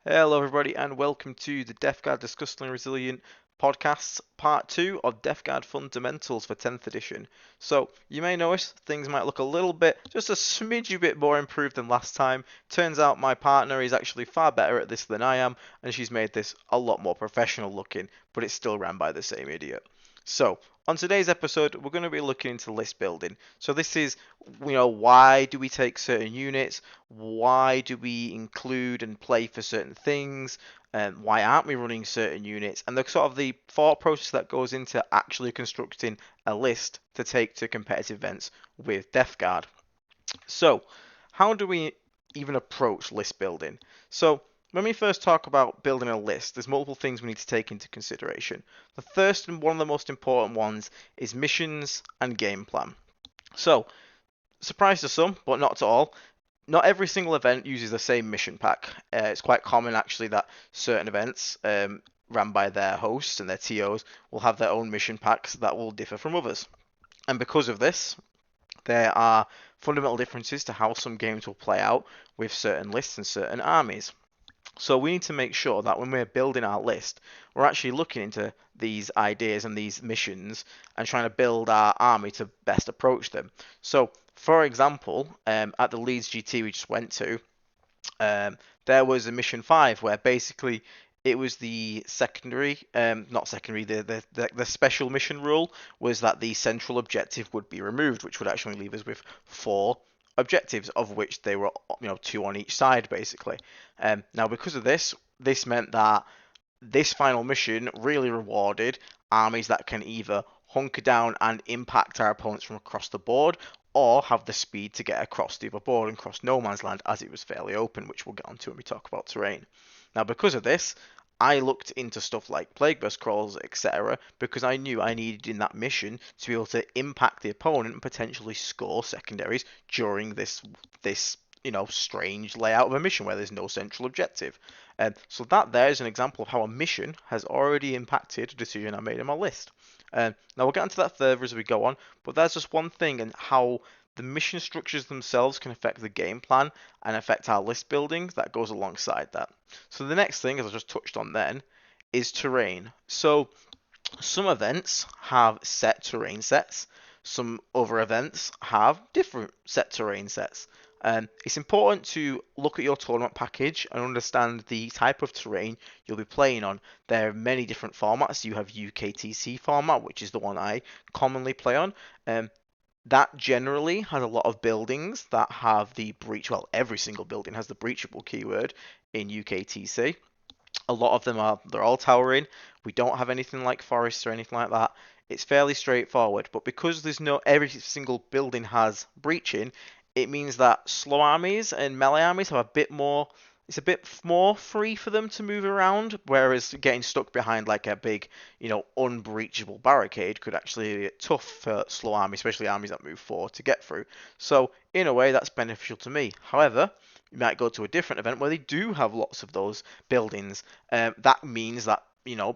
Hello, everybody, and welcome to the DefGuard Disgustingly Resilient podcast, part 2 of DefGuard Fundamentals for 10th edition. So, you may notice things might look a little bit, just a smidgy bit more improved than last time. Turns out my partner is actually far better at this than I am, and she's made this a lot more professional looking, but it's still ran by the same idiot. So, on today's episode, we're going to be looking into list building. So this is, why do we take certain units? Why do we include and play for certain things? And why aren't we running certain units? And the sort of the thought process that goes into actually constructing a list to take to competitive events with Death Guard. So, how do we even approach list building? So, when we first talk about building a list, there's multiple things we need to take into consideration. The first and one of the most important ones is missions and game plan. So, surprise to some, but not to all, not every single event uses the same mission pack. It's quite common actually that certain events ran by their hosts and their TOs will have their own mission packs that will differ from others. And because of this, there are fundamental differences to how some games will play out with certain lists and certain armies. So we need to make sure that when we're building our list, we're actually looking into these ideas and these missions and trying to build our army to best approach them. So, for example, at the Leeds GT we just went to, there was a mission 5 where basically it was the secondary, not secondary, the special mission rule was that the central objective would be removed, which would actually leave us with 4 objectives, of which they were 2 on each side basically. Now because of this, this meant that this final mission really rewarded armies that can either hunker down and impact our opponents from across the board, or have the speed to get across the other board and cross no man's land, as it was fairly open, which we'll get onto when we talk about terrain. Now, because of this, I looked into stuff like plague burst crawls, etc., because I knew I needed in that mission to be able to impact the opponent and potentially score secondaries during this strange layout of a mission where there's no central objective. So that there is an example of how a mission has already impacted a decision I made in my list. Now we'll get into that further as we go on, but that's just one thing and how the mission structures themselves can affect the game plan and affect our list building that goes alongside that. So the next thing, as I just touched on then, is terrain. So some events have set terrain sets, some other events have different set terrain sets. It's important to look at your tournament package and understand the type of terrain you'll be playing on. There are many different formats. You have UKTC format, which is the one I commonly play on. That generally has a lot of buildings that have the breach. Well, every single building has the breachable keyword in UKTC. A lot of them they're all towering. We don't have anything like forests or anything like that. It's fairly straightforward, but because there's no every single building has breaching, it means that slow armies and melee armies have a bit more. It's a bit more free for them to move around, whereas getting stuck behind like a big, unbreachable barricade could actually be tough for slow armies, especially armies that move forward to get through. So in a way, that's beneficial to me. However, you might go to a different event where they do have lots of those buildings. That means that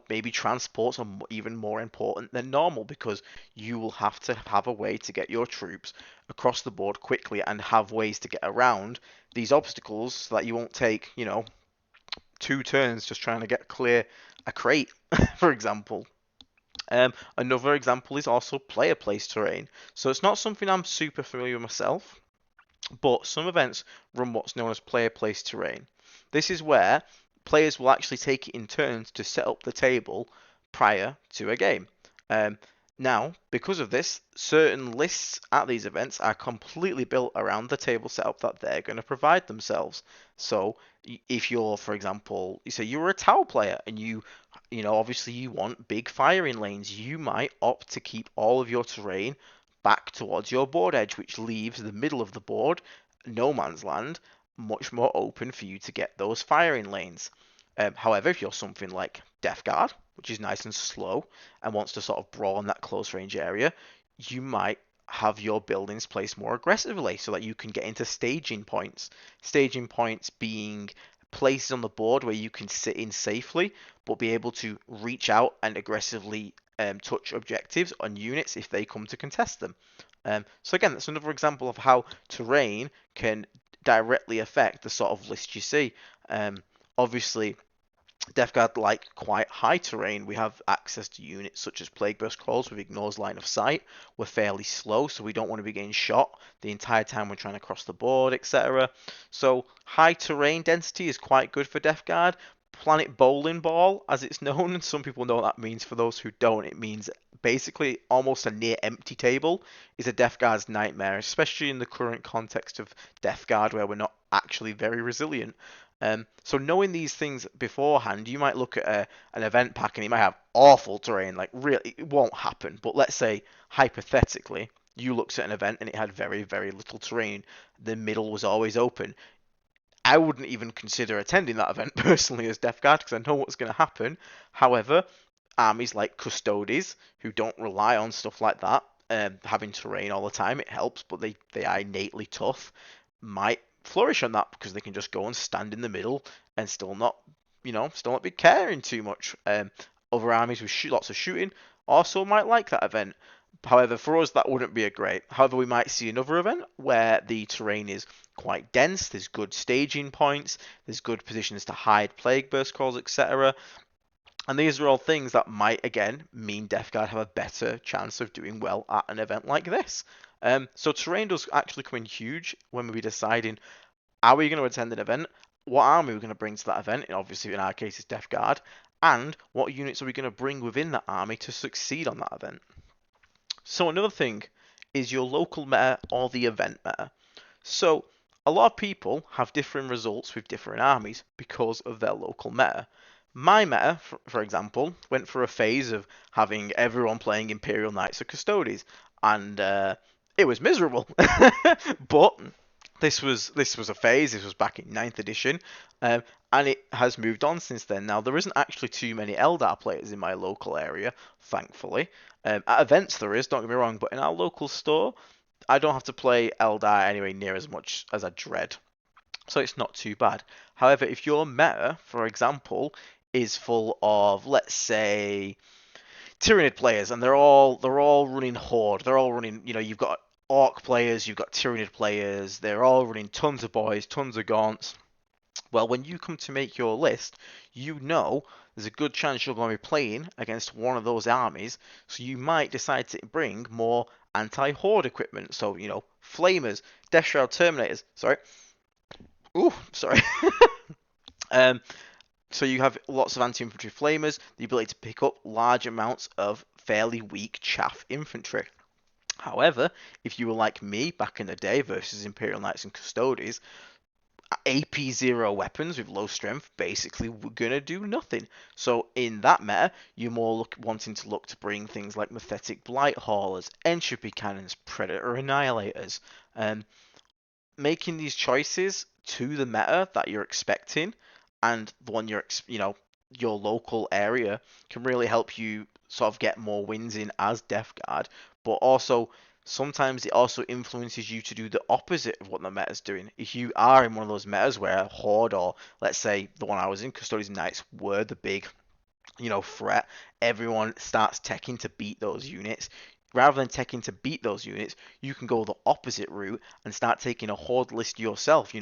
maybe transports are even more important than normal because you will have to have a way to get your troops across the board quickly and have ways to get around these obstacles so that you won't take 2 turns just trying to get clear a crate, for example. Another example is also player place terrain. So it's not something I'm super familiar with myself, but some events run what's known as player place terrain. This is where players will actually take it in turns to set up the table prior to a game. Now, because of this, certain lists at these events are completely built around the table setup that they're going to provide themselves. So, if you're, for example, you say you're a tower player and obviously you want big firing lanes, you might opt to keep all of your terrain back towards your board edge, which leaves the middle of the board, no man's land, much more open for you to get those firing lanes. However, if you're something like Death Guard, which is nice and slow and wants to sort of brawl in that close range area, you might have your buildings placed more aggressively so that you can get into staging points. Staging points being places on the board where you can sit in safely, but be able to reach out and aggressively touch objectives on units if they come to contest them. So again, that's another example of how terrain can directly affect the sort of list you see. Obviously, Death Guard like quite high terrain. We have access to units such as Plague Burst Crawls with ignores line of sight. We're fairly slow, so we don't want to be getting shot the entire time we're trying to cross the board, etc. So high terrain density is quite good for Death Guard. Planet Bowling Ball, as it's known, and some people know what that means. For those who don't, it means basically almost a near empty table is a Death Guard's nightmare, especially in the current context of Death Guard where we're not actually very resilient. So knowing these things beforehand, you might look at an event pack and it might have awful terrain, like really, it won't happen. But let's say hypothetically, you looked at an event and it had very, very little terrain. The middle was always open. I wouldn't even consider attending that event personally as Death Guard because I know what's going to happen. However, armies like Custodes, who don't rely on stuff like that, having terrain all the time, it helps, but they are innately tough, might flourish on that because they can just go and stand in the middle and still not be caring too much. Other armies with lots of shooting also might like that event. However, for us, that wouldn't be a great. However, we might see another event where the terrain is quite dense, there's good staging points, there's good positions to hide plague burst calls, etc. And these are all things that might, again, mean Death Guard have a better chance of doing well at an event like this. So terrain does actually come in huge when we're deciding, are we going to attend an event? What army are we going to bring to that event? And obviously, in our case, it's Death Guard. And what units are we going to bring within that army to succeed on that event? So another thing is your local meta or the event meta. So a lot of people have different results with different armies because of their local meta. My meta, for example, went for a phase of having everyone playing Imperial Knights or Custodes, and it was miserable. But this was a phase. This was back in ninth edition, and it has moved on since then. Now there isn't actually too many Eldar players in my local area, thankfully. At events there is, don't get me wrong, but in our local store, I don't have to play Eldar anywhere near as much as I dread, so it's not too bad. However, if your meta, for example, is full of, let's say, Tyranid players, and they're all running Horde, they're all running, you've got Orc players, you've got Tyranid players, they're all running tons of boys, tons of gaunts. Well, when you come to make your list, you know there's a good chance you're going to be playing against one of those armies, so you might decide to bring more anti-horde equipment. So, flamers, Death Shroud Terminators. Sorry. Ooh, sorry. um, so you have lots of anti-infantry flamers, the ability to pick up large amounts of fairly weak chaff infantry. However, if you were like me back in the day versus Imperial Knights and Custodes, AP0 weapons with low strength basically were going to do nothing. So in that meta, you're more wanting to look to bring things like Mephetic Blight Haulers, Entropy Cannons, Predator Annihilators. Making these choices to the meta that you're expecting and the one your local area can really help you sort of get more wins in as Death Guard, but also sometimes it also influences you to do the opposite of what the meta's doing. If you are in one of those metas where Horde or let's say the one I was in, Custodians and Knights, were the big threat, everyone starts teching to beat those units. Rather than teching to beat those units, you can go the opposite route and start taking a horde list yourself.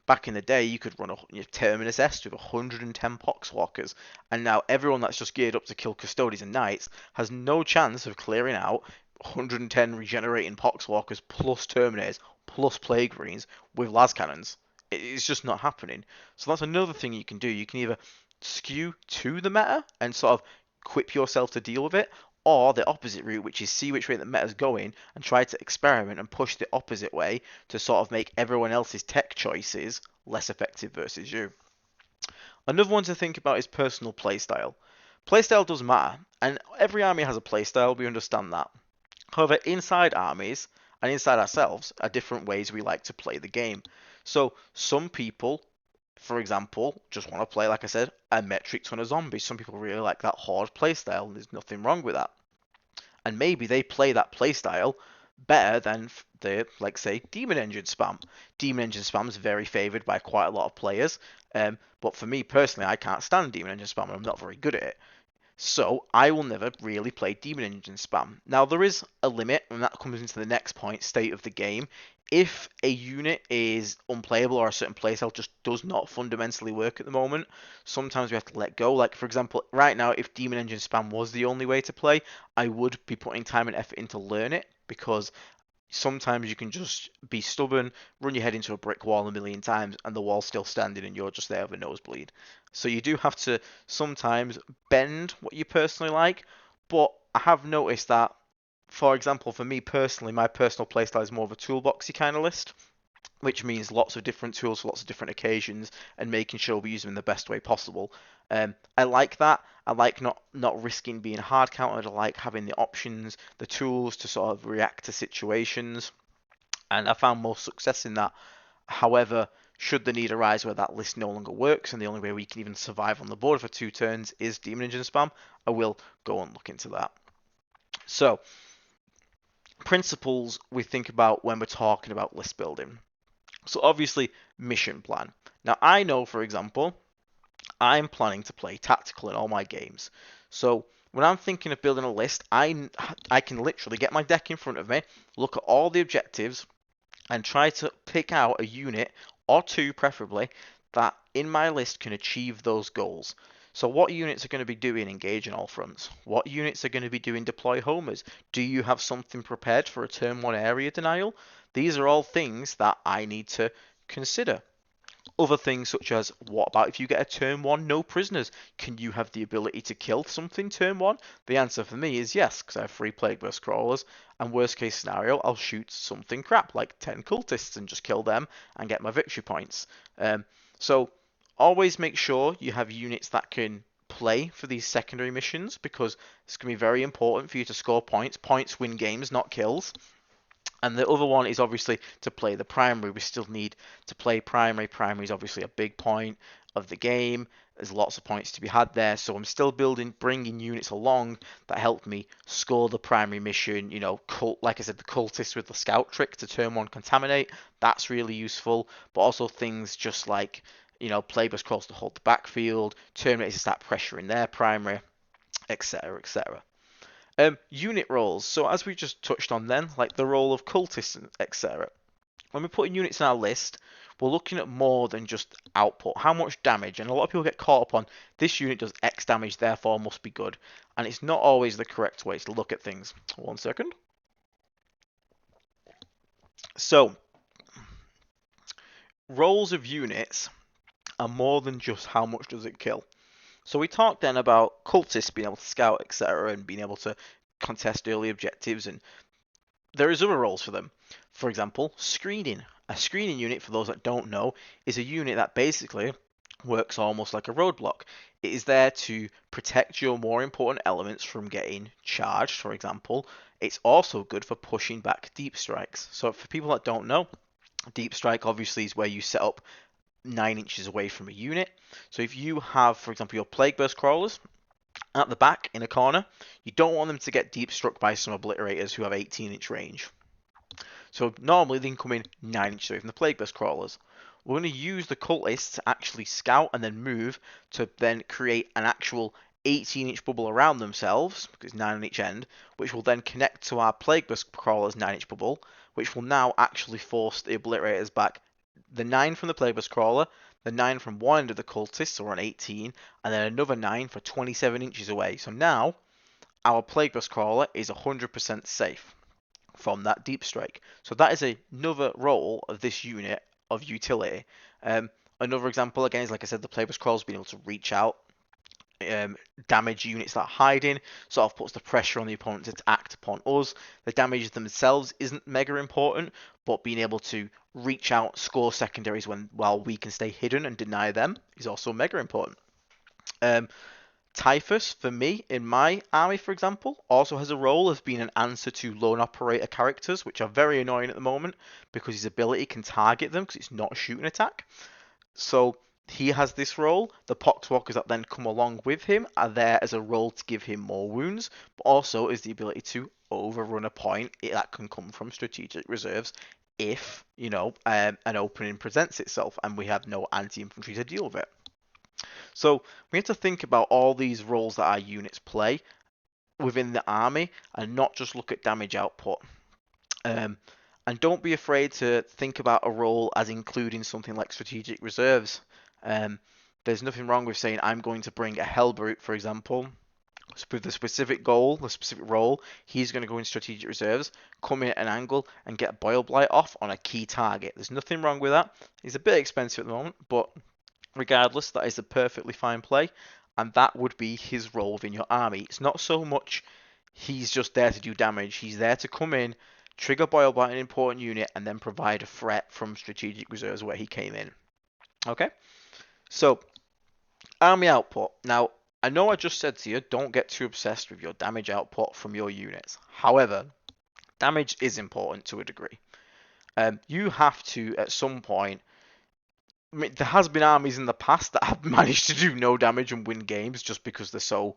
Back in the day, you could run a Terminus Est with 110 Poxwalkers, and now everyone that's just geared up to kill Custodians and Knights has no chance of clearing out 110 regenerating Poxwalkers plus Terminators plus Plague Marines with las cannons. It's just not happening. So that's another thing you can do. You can either skew to the meta and sort of equip yourself to deal with it, or the opposite route, which is see which way the meta's going and try to experiment and push the opposite way to sort of make everyone else's tech choices less effective versus you. Another one to think about is personal playstyle. Playstyle does matter, and every army has a playstyle, we understand that. However, inside armies and inside ourselves are different ways we like to play the game. So some people, for example, just want to play, like I said, a metric ton of zombies. Some people really like that horde playstyle, and there's nothing wrong with that. And maybe they play that playstyle better than the, like, say, Demon Engine spam. Demon Engine spam is very favoured by quite a lot of players, but for me personally, I can't stand Demon Engine spam, and I'm not very good at it. So I will never really play Demon Engine spam. Now there is a limit, and that comes into the next point, state of the game. If a unit is unplayable or a certain playstyle just does not fundamentally work at the moment, sometimes we have to let go. Like for example, right now, if Demon Engine spam was the only way to play, I would be putting time and effort into learn it, because sometimes you can just be stubborn, run your head into a brick wall a million times, and the wall's still standing and you're just there with a nosebleed. So you do have to sometimes bend what you personally like, but I have noticed that, for example, for me personally, my personal playstyle is more of a toolboxy kind of list, which means lots of different tools for lots of different occasions and making sure we use them in the best way possible. I like that. I like not risking being hard countered. I like having the options, the tools to sort of react to situations, and I found most success in that. However, should the need arise where that list no longer works and the only way we can even survive on the board for 2 turns is Demon Engine spam, I will go and look into that. So, principles we think about when we're talking about list building. So obviously, mission plan. Now I know, for example, I'm planning to play tactical in all my games. So when I'm thinking of building a list, I can literally get my deck in front of me, look at all the objectives, and try to pick out a unit, or two preferably, that in my list can achieve those goals. So what units are going to be doing engage in all fronts? What units are going to be doing deploy homers? Do you have something prepared for a turn 1 area denial? These are all things that I need to consider. Other things such as, what about if you get a turn 1 no prisoners? Can you have the ability to kill something turn 1? The answer for me is yes, because I have 3 Plague Burst Crawlers, and worst case scenario, I'll shoot something crap like 10 cultists and just kill them and get my victory points. So always make sure you have units that can play for these secondary missions, because it's going to be very important for you to score points. Points win games, not kills. And the other one is obviously to play the primary. We still need to play primary. Primary is obviously a big point of the game. There's lots of points to be had there. So I'm still bringing units along that help me score the primary mission. You know, like I said, the cultist with the scout trick to turn 1 contaminate. That's really useful. But also things just like, you know, Plagueburst Crawls to hold the backfield, Terminators to start pressuring their primary, etc., etc. Unit roles. So as we just touched on then, like the role of cultists, etc. When we're putting units in our list, we're looking at more than just output. How much damage? And a lot of people get caught up on this unit does X damage, therefore must be good. And it's not always the correct way to look at things. 1 second. So, roles of units are more than just how much does it kill. So we talked then about cultists being able to scout, etc., and being able to contest early objectives, and there is other roles for them. For example, screening. A screening unit, for those that don't know, is a unit that basically works almost like a roadblock. It is there to protect your more important elements from getting charged, for example. It's also good for pushing back deep strikes. So for people that don't know, deep strike obviously is where you set up 9 inches away from a unit. So if you have, for example, your Plague Burst Crawlers at the back in a corner, you don't want them to get deep struck by some obliterators who have 18-inch range. So normally they can come in 9 inches away from the Plague Burst Crawlers. We're going to use the cultists to actually scout and then move to then create an actual 18-inch bubble around themselves, because 9 on each end, which will then connect to our Plague Burst Crawler's 9-inch bubble, which will now actually force the obliterators back. The 9 from the Plague Burst Crawler, the 9 from one end of the cultists, or an 18, and then another 9 for 27 inches away. So now our Plague Burst Crawler is 100% safe from that deep strike. So that is another role of this unit of utility. Another example again is, like I said, the Plague Burst Crawler being able to reach out, damage units that are hiding, sort of puts the pressure on the opponent to act upon us. The damage themselves isn't mega important, but being able to reach out, score secondaries while we can stay hidden and deny them is also mega important. Typhus, for me, in my army, for example, also has a role as being an answer to lone operator characters, which are very annoying at the moment because his ability can target them because it's not a shooting attack. So he has this role. The Poxwalkers that then come along with him are there as a role to give him more wounds, but also is the ability to overrun a point that can come from strategic reserves if, you know, an opening presents itself and we have no anti-infantry to deal with it. So we have to think about all these roles that our units play within the army and not just look at damage output. Um, and don't be afraid to think about a role as including something like strategic reserves. Um, there's nothing wrong with saying I'm going to bring a Hellbrute, for example, with the specific goal, the specific role. He's going to go in strategic reserves, come in at an angle, and get Boil Blight off on a key target. There's nothing wrong with that. He's a bit expensive at the moment, but regardless, that is a perfectly fine play, and that would be his role within your army. It's not so much he's just there to do damage, he's there to come in, trigger Boil by an important unit, and then provide a threat from strategic reserves where he came in. Okay? So, army output. Now, I know I just said to you, don't get too obsessed with your damage output from your units. However, damage is important to a degree. You have to, at some point, I mean, there has been armies in the past that have managed to do no damage and win games just because they're so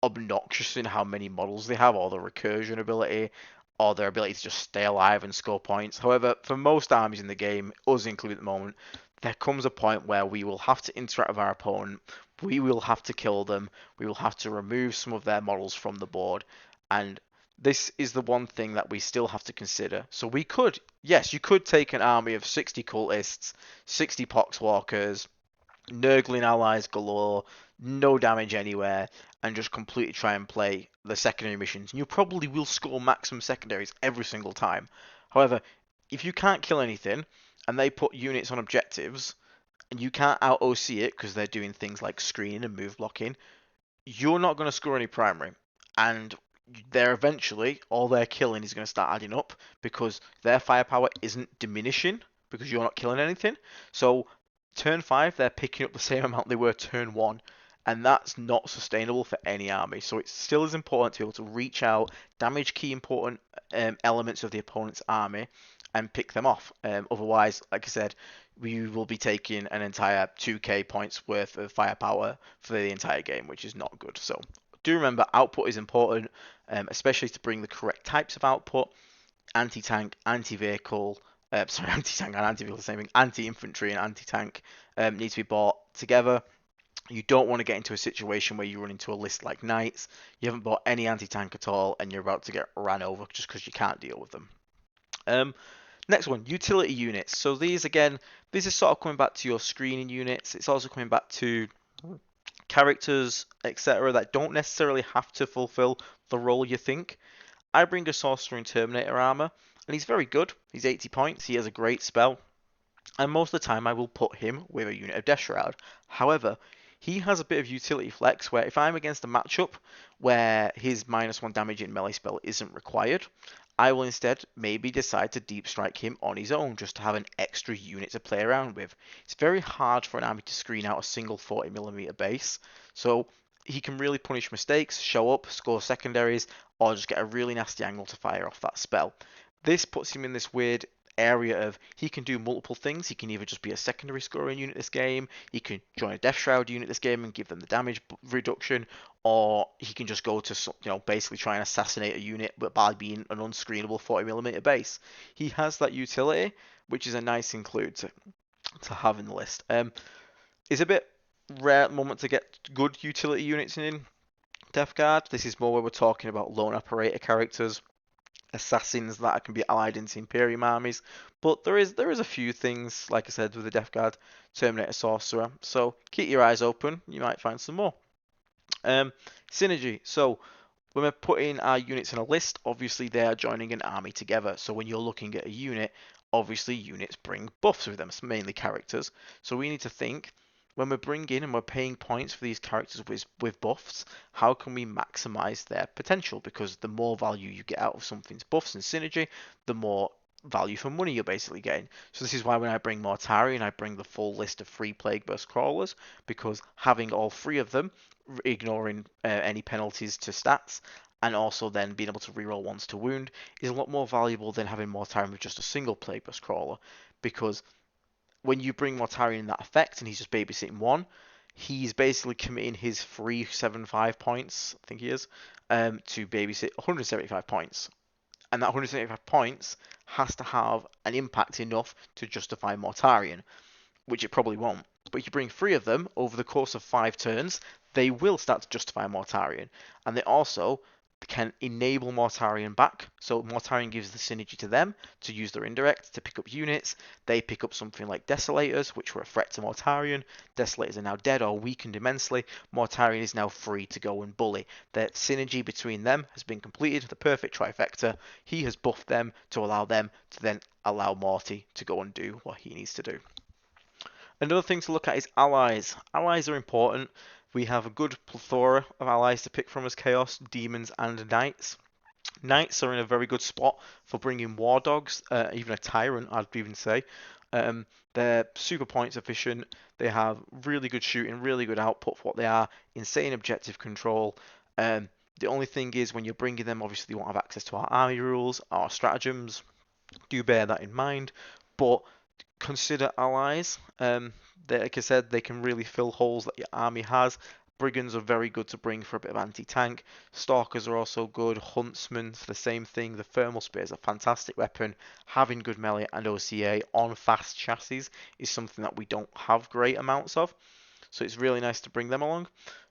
obnoxious in how many models they have, or their recursion ability, or their ability to just stay alive and score points. However, for most armies in the game, us included at the moment, there comes a point where we will have to interact with our opponent, we will have to kill them, we will have to remove some of their models from the board, and this is the one thing that we still have to consider. So we could, yes, you could take an army of 60 cultists, 60 poxwalkers, Nurgling allies galore, no damage anywhere, and just completely try and play the secondary missions. And you probably will score maximum secondaries every single time. However, if you can't kill anything, and they put units on objectives, and you can't out OC it because they're doing things like screening and move blocking, you're not going to score any primary. And they're eventually, all their killing is going to start adding up because their firepower isn't diminishing because you're not killing anything. So turn 5, they're picking up the same amount they were turn 1. And that's not sustainable for any army. So it still is important to be able to reach out, damage key important elements of the opponent's army, and pick them off. Otherwise, like I said, we will be taking an entire 2k points worth of firepower for the entire game, which is not good. So do remember, output is important, especially to bring the correct types of output. Anti-tank, anti-vehicle, sorry, anti-tank and anti-vehicle, the same thing. Anti-infantry and anti-tank need to be bought together. You don't want to get into a situation where you run into a list like Knights, you haven't bought any anti-tank at all, and you're about to get ran over just because you can't deal with them. Next one, utility units. So these, again, this is sort of coming back to your screening units. It's also coming back to characters, etc., that don't necessarily have to fulfill the role you think. I bring a Sorcerer in Terminator armor, and he's very good. He's 80 points, he has a great spell, and most of the time I will put him with a unit of Death Shroud. However, he has a bit of utility flex where if I'm against a matchup where his -1 damage in melee spell isn't required, I will instead maybe decide to deep strike him on his own just to have an extra unit to play around with. It's very hard for an army to screen out a single 40mm base, so he can really punish mistakes, show up, score secondaries, or just get a really nasty angle to fire off that spell. This puts him in this weird area of he can do multiple things. He can either just be a secondary scoring unit this game, he can join a Death Shroud unit this game and give them the damage reduction, or he can just go to, basically try and assassinate a unit but by being an unscreenable 40mm base. He has that utility, which is a nice include to have in the list. It's a bit rare at the moment to get good utility units in Death Guard. This is more where we're talking about lone operator characters, assassins that can be allied into Imperium armies. But there is a few things, like I said, with the Death Guard, Terminator Sorcerer. So keep your eyes open, you might find some more. Synergy. So when we're putting our units in a list, obviously they are joining an army together. So when you're looking at a unit, obviously units bring buffs with them, mainly characters. So we need to think, when we're bringing and we're paying points for these characters with buffs, how can we maximize their potential? Because the more value you get out of something's buffs and synergy, the more value for money you're basically getting. So this is why when I bring Mortarion, I bring the full list of 3 Plague Burst Crawlers, because having all 3 of them, ignoring any penalties to stats, and also then being able to reroll ones to wound, is a lot more valuable than having Mortarion with just a single Plague Burst Crawler, because when you bring Mortarion in that effect and he's just babysitting 1, he's basically committing his free 75 points, I think he is, to babysit 175 points. And that 175 points has to have an impact enough to justify Mortarion, which it probably won't. But if you bring 3 of them over the course of 5 turns, they will start to justify Mortarion. And they also can enable Mortarion back. So Mortarion gives the synergy to them to use their indirect to pick up units. They pick up something like Desolators, which were a threat to Mortarion. Desolators are now dead or weakened immensely. Mortarion is now free to go and bully. The synergy between them has been completed, the perfect trifecta. He has buffed them to allow them to then allow Morty to go and do what he needs to do. Another thing to look at is allies. Allies are important. We have a good plethora of allies to pick from as Chaos, Demons, and Knights. Knights are in a very good spot for bringing War Dogs, even a Tyrant, I'd even say. They're super points efficient. They have really good shooting, really good output for what they are. Insane objective control. The only thing is when you're bringing them, obviously you won't have access to our army rules, our stratagems. Do bear that in mind. But consider allies. Like I said, they can really fill holes that your army has. Brigands are very good to bring for a bit of anti-tank. Stalkers are also good. Huntsmen, the same thing. The thermal spear is a fantastic weapon. Having good melee and OCA on fast chassis is something that we don't have great amounts of. So it's really nice to bring them along.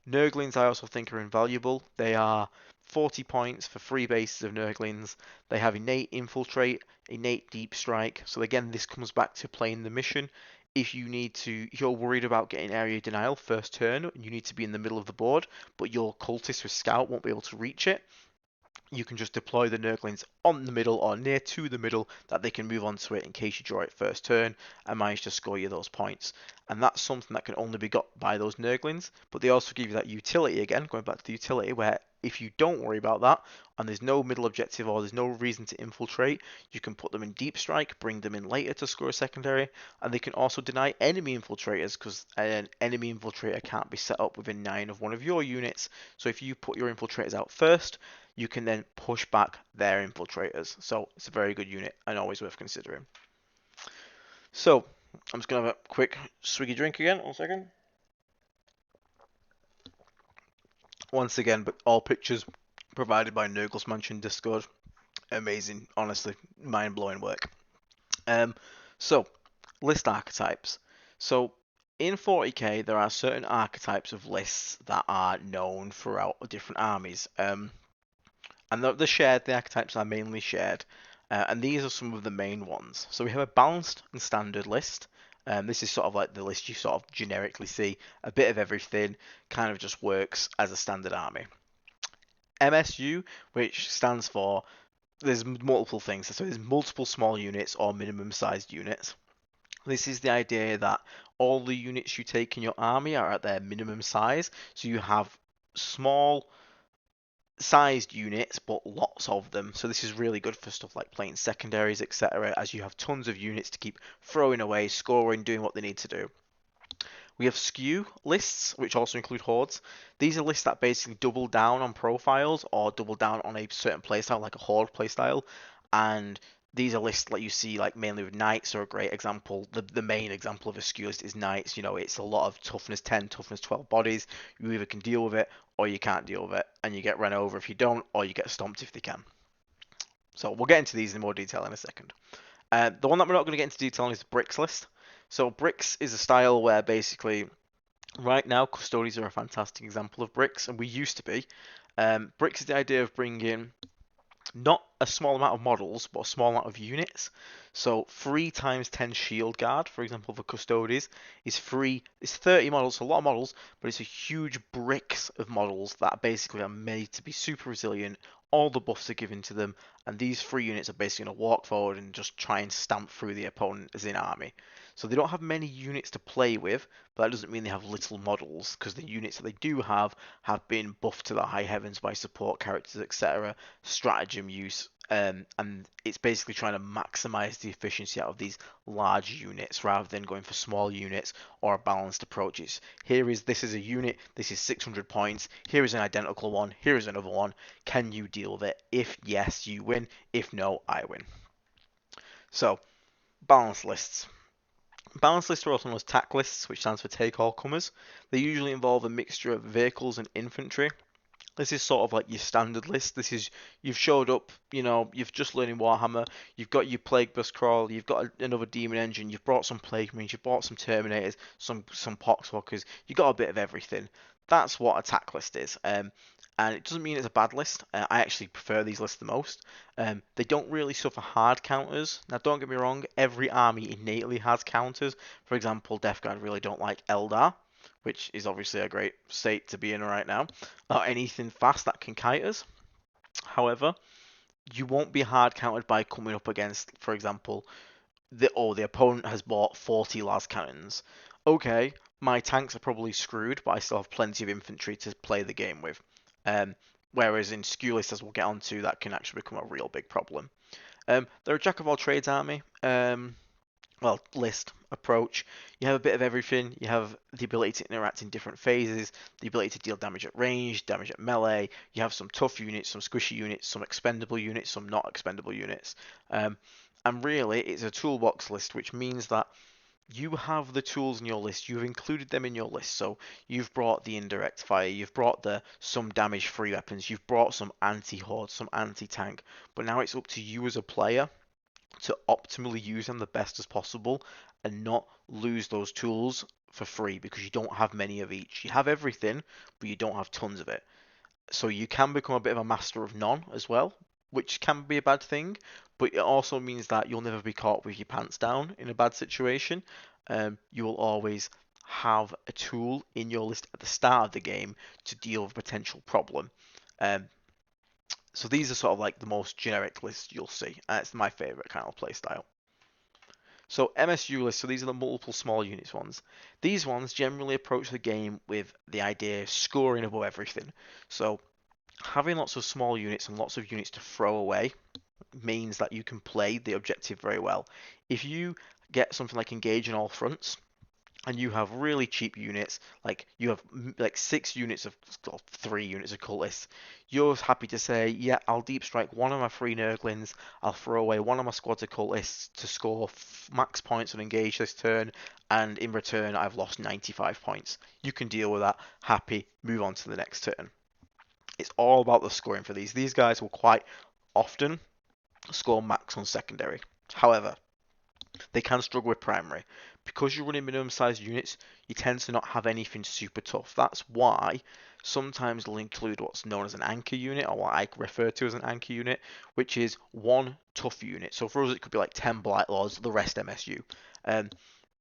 Nurglings I also think are invaluable. They are 40 points for 3 bases of Nurglings. They have innate infiltrate, innate deep strike. So again, this comes back to playing the mission. If you're worried about getting area denial first turn, you need to be in the middle of the board, but your cultist with scout won't be able to reach it. You can just deploy the Nurglings on the middle or near to the middle that they can move onto it in case you draw it first turn and manage to score you those points. And that's something that can only be got by those Nurglings, but they also give you that utility again, going back to the utility, where if you don't worry about that and there's no middle objective or there's no reason to infiltrate, you can put them in deep strike, bring them in later to score a secondary, and they can also deny enemy infiltrators because an enemy infiltrator can't be set up within 9 of one of your units. So if you put your infiltrators out first, you can then push back their infiltrators. So it's a very good unit and always worth considering. So I'm just going to have a quick swiggy drink again. 1 second. Once again, but all pictures provided by Nurgle's Mansion Discord. Amazing, honestly, mind-blowing work. So, list archetypes. So, in 40k, there are certain archetypes of lists that are known throughout different armies. And they're shared, the archetypes are mainly shared. And these are some of the main ones. So we have a balanced and standard list. This is sort of like the list you sort of generically see. A bit of everything, kind of just works as a standard army. MSU, which stands for, there's multiple things. So there's multiple small units or minimum sized units. This is the idea that all the units you take in your army are at their minimum size. So you have small sized units, but lots of them. So this is really good for stuff like playing secondaries, etc., as you have tons of units to keep throwing away, scoring, doing what they need to do. We have Skew Lists, which also include Hordes. These are lists that basically double down on profiles or double down on a certain playstyle, like a Horde playstyle. And these are lists like you see, like mainly with Knights are a great example. The main example of a Skew list is Knights. You know, it's a lot of toughness 10, toughness 12 bodies. You either can deal with it or you can't deal with it, and you get run over if you don't, or you get stomped if they can. So we'll get into these in more detail in a second. The one that we're not going to get into detail on is the Bricks list. So Bricks is a style where basically right now Custodians are a fantastic example of Bricks, and we used to be. Bricks is the idea of bringing not a small amount of models, but a small amount of units. So 3 times 10 shield guard, for example, for Custodes, is free. It's 30 models, so a lot of models, but it's a huge bricks of models that basically are made to be super resilient. All the buffs are given to them, and these 3 units are basically going to walk forward and just try and stamp through the opponent as an army. So they don't have many units to play with, but that doesn't mean they have little models, because the units that they do have been buffed to the high heavens by support characters, etc., stratagem use, and it's basically trying to maximize the efficiency out of these large units rather than going for small units or balanced approaches. This is a unit, this is 600 points, here is an identical one, here is another one, can you deal with it? If yes, you win, if no, I win. So, balanced lists. Balanced lists are also known as TAC lists, which stands for Take All Comers. They usually involve a mixture of vehicles and infantry. This is sort of like your standard list. This is you've showed up, you've just learning Warhammer, you've got your Plague Burst Crawl, you've got another Demon Engine, you've brought some Plague Marines, you've brought some Terminators, some Poxwalkers, you've got a bit of everything. That's what attack list is. And it doesn't mean it's a bad list. I actually prefer these lists the most. They don't really suffer hard counters. Now, don't get me wrong, every army innately has counters. For example, Death Guard really don't like Eldar, which is obviously a great state to be in right now, or anything fast that can kite us. However, you won't be hard countered by coming up against, for example, the opponent has bought 40 las cannons. Okay, my tanks are probably screwed, but I still have plenty of infantry to play the game with. Um, Whereas in Skew Lists, as we'll get onto, that can actually become a real big problem. They're a jack of all trades army. List approach. You have a bit of everything. You have the ability to interact in different phases, the ability to deal damage at range, damage at melee. You have some tough units, some squishy units, some expendable units, some not expendable units. And really, it's a toolbox list, which means that you have the tools in your list. You've included them in your list. So you've brought the indirect fire, you've brought the some damage-free weapons, you've brought some anti-horde, some anti-tank. But now it's up to you as a player to optimally use them the best as possible and not lose those tools for free because you don't have many of each. You have everything, but you don't have tons of it. So you can become a bit of a master of none as well, which can be a bad thing, but it also means that you'll never be caught with your pants down in a bad situation. You will always have a tool in your list at the start of the game to deal with a potential problem. Um, so these are sort of like the most generic lists you'll see, and it's my favorite kind of playstyle. So MSU lists, so these are the multiple small units ones. These ones generally approach the game with the idea of scoring above everything. So having lots of small units and lots of units to throw away means that you can play the objective very well. If you get something like engage in all fronts, and you have really cheap units, like you have like 6 units of, or 3 units of cultists, you're happy to say, yeah, I'll deep strike one of my 3 Nurglings, I'll throw away one of my squads of cultists to score max points and engage this turn, and in return I've lost 95 points. You can deal with that, happy, move on to the next turn. It's all about the scoring for these. These guys will quite often score max on secondary. However, they can struggle with primary. Because you're running minimum sized units, you tend to not have anything super tough. That's why sometimes they'll include what's known as an anchor unit, or what I refer to as an anchor unit, which is one tough unit. So for us, it could be like 10 Blight Lords, the rest MSU.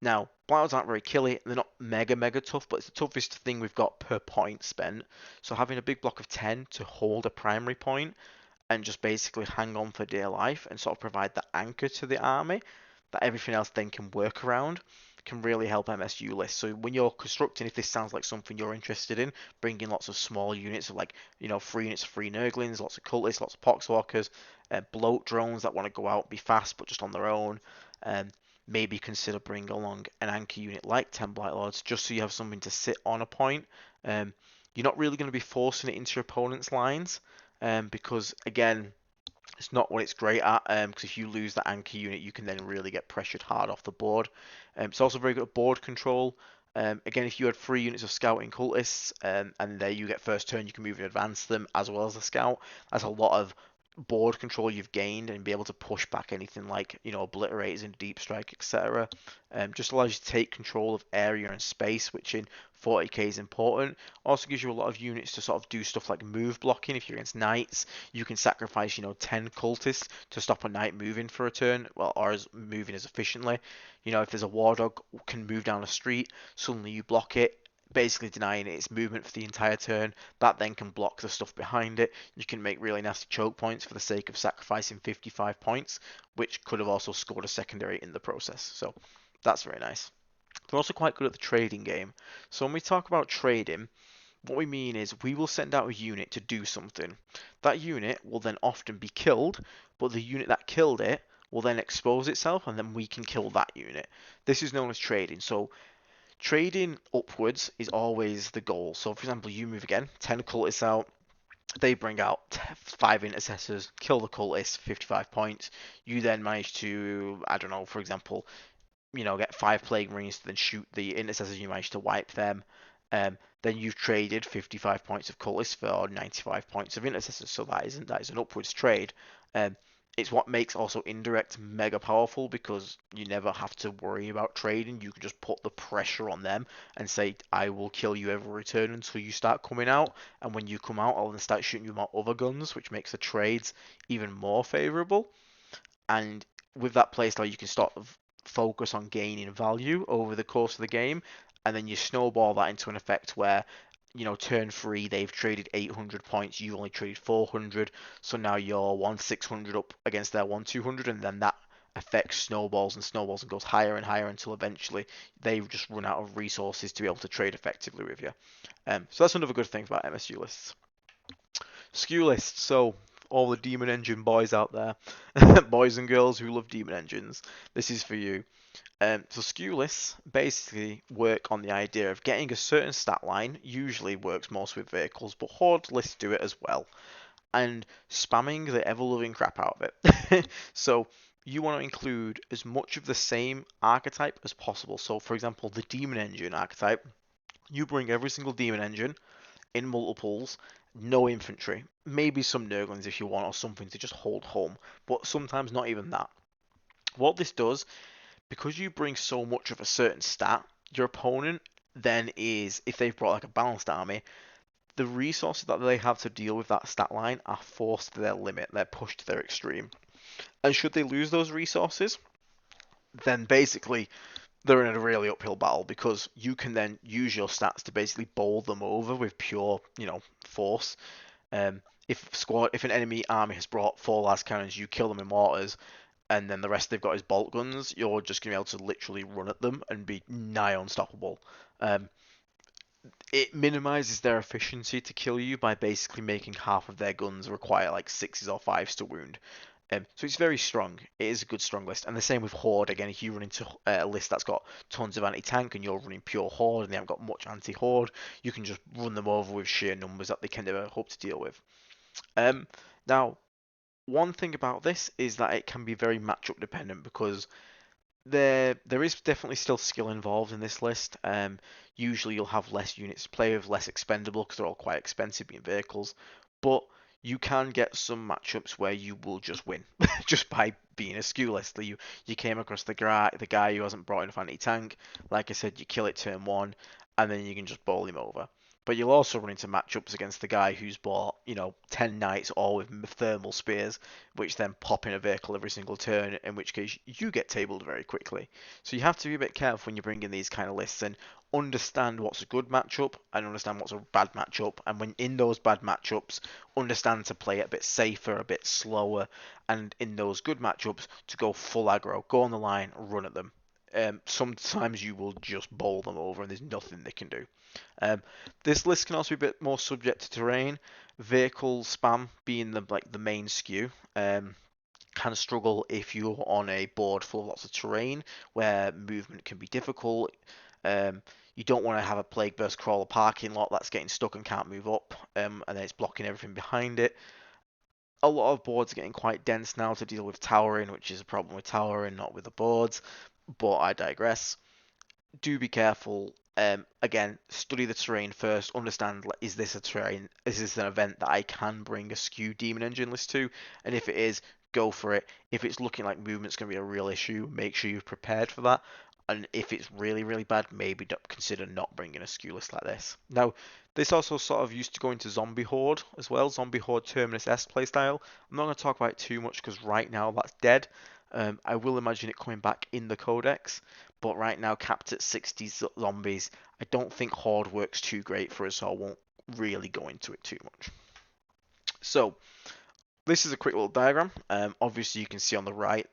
Now, Blight Lords aren't very killy, they're not mega tough, but it's the toughest thing we've got per point spent. So having a big block of 10 to hold a primary point and just basically hang on for dear life and sort of provide that anchor to the army that everything else then can work around can really help MSU lists. So when you're constructing, if this sounds like something you're interested in, bring in lots of small units of like, 3 units of 3 Nurglings, lots of cultists, lots of poxwalkers, bloat drones that want to go out, be fast but just on their own. Maybe consider bringing along an anchor unit like 10 Blight Lords just so you have something to sit on a point. You're not really going to be forcing it into your opponent's lines because, again, it's not what it's great at, because if you lose that anchor unit, you can then really get pressured hard off the board. It's also very good at board control. Again, if you had 3 units of scouting cultists, and there you get first turn, you can move and advance them as well as the scout. That's a lot of board control you've gained and be able to push back anything like obliterators and deep strike, etc. Just allows you to take control of area and space, which in 40k is important. Also gives you a lot of units to sort of do stuff like move blocking. If you're against knights, you can sacrifice 10 cultists to stop a knight moving for a turn, or as moving as efficiently. If there's a war dog can move down a street, suddenly you block it, basically denying it its movement for the entire turn. That then can block the stuff behind it. You can make really nasty choke points for the sake of sacrificing 55 points, which could have also scored a secondary in the process. So that's very nice. They're also quite good at the trading game. So when we talk about trading, what we mean is we will send out a unit to do something. That unit will then often be killed, but the unit that killed it will then expose itself, and then we can kill that unit. This is known as trading. So trading upwards is always the goal. So, for example, you move again, 10 cultists out, they bring out 5 intercessors, kill the cultists, 55 points. You then manage to, I don't know, for example, get 5 plague marines to then shoot the intercessors, you manage to wipe them. then you've traded 55 points of cultists for 95 points of intercessors. So that is an upwards trade. Um, it's what makes also indirect mega powerful because you never have to worry about trading. You can just put the pressure on them and say, I will kill you every return until you start coming out. And when you come out, I'll then start shooting you my other guns, which makes the trades even more favorable. And with that playstyle, you can start to focus on gaining value over the course of the game, and then you snowball that into an effect where, turn 3 they've traded 800 points, you've only traded 400, so now you're 1 600 up against their 1 200, and then that effect snowballs and goes higher and higher until eventually they just run out of resources to be able to trade effectively with you. So that's another good thing about MSU lists. Skew Lists, so all the Demon Engine boys out there, boys and girls who love Demon Engines, this is for you. So Skew Lists basically work on the idea of getting a certain stat line, usually works most with vehicles, but Horde lists do it as well, and spamming the ever-loving crap out of it. So you want to include as much of the same archetype as possible. So for example, the Demon Engine archetype, you bring every single Demon Engine in multiples, no infantry, maybe some Nurglings if you want, or something to just hold home, but sometimes not even that. What this does, because you bring so much of a certain stat, your opponent then is, if they've brought like a balanced army, the resources that they have to deal with that stat line are forced to their limit, they're pushed to their extreme. And should they lose those resources, then basically they're in a really uphill battle because you can then use your stats to basically bowl them over with pure, force. If an enemy army has brought 4 las cannons, you kill them in mortars, and then the rest they've got is bolt guns. You're just gonna be able to literally run at them and be nigh unstoppable. Um, it minimizes their efficiency to kill you by basically making half of their guns require like 6s or 5s to wound. So it's very strong. It is a good strong list. And the same with Horde. Again, if you run into a list that's got tons of anti-tank and you're running pure Horde and they haven't got much anti-Horde, you can just run them over with sheer numbers that they can never hope to deal with. Now, one thing about this is that it can be very matchup dependent because there is definitely still skill involved in this list. Usually you'll have less units to play with, less expendable because they're all quite expensive being vehicles, but you can get some matchups where you will just win just by being a skew list. You came across the guy who hasn't brought enough anti-tank. Like I said, you kill it turn 1, and then you can just bowl him over. But you'll also run into matchups against the guy who's bought, 10 knights all with thermal spears, which then pop in a vehicle every single turn, in which case you get tabled very quickly. So you have to be a bit careful when you bring in these kind of lists and understand what's a good matchup and understand what's a bad matchup. And when in those bad matchups, understand to play it a bit safer, a bit slower, and in those good matchups, to go full aggro, go on the line, run at them. Sometimes you will just bowl them over and there's nothing they can do. This list can also be a bit more subject to terrain. Vehicle spam being the main skew. Can struggle if you're on a board full of lots of terrain where movement can be difficult. You don't want to have a plague burst crawler parking lot that's getting stuck and can't move up, and then it's blocking everything behind it. A lot of boards are getting quite dense now to deal with towering, which is a problem with towering, not with the boards. But I digress. Do be careful. Again, study the terrain first. Understand, is this a terrain? Is this an event that I can bring a skew demon engine list to? And if it is, go for it. If it's looking like movement's going to be a real issue, make sure you're prepared for that. And if it's really, really bad, maybe consider not bringing a skew list like this. Now, this also sort of used to go into Zombie Horde as well. Zombie Horde Terminus S playstyle. I'm not going to talk about it too much because right now that's dead. I will imagine it coming back in the Codex, but right now capped at 60 zombies. I don't think Horde works too great for us, so I won't really go into it too much. So, this is a quick little diagram. Obviously, you can see on the right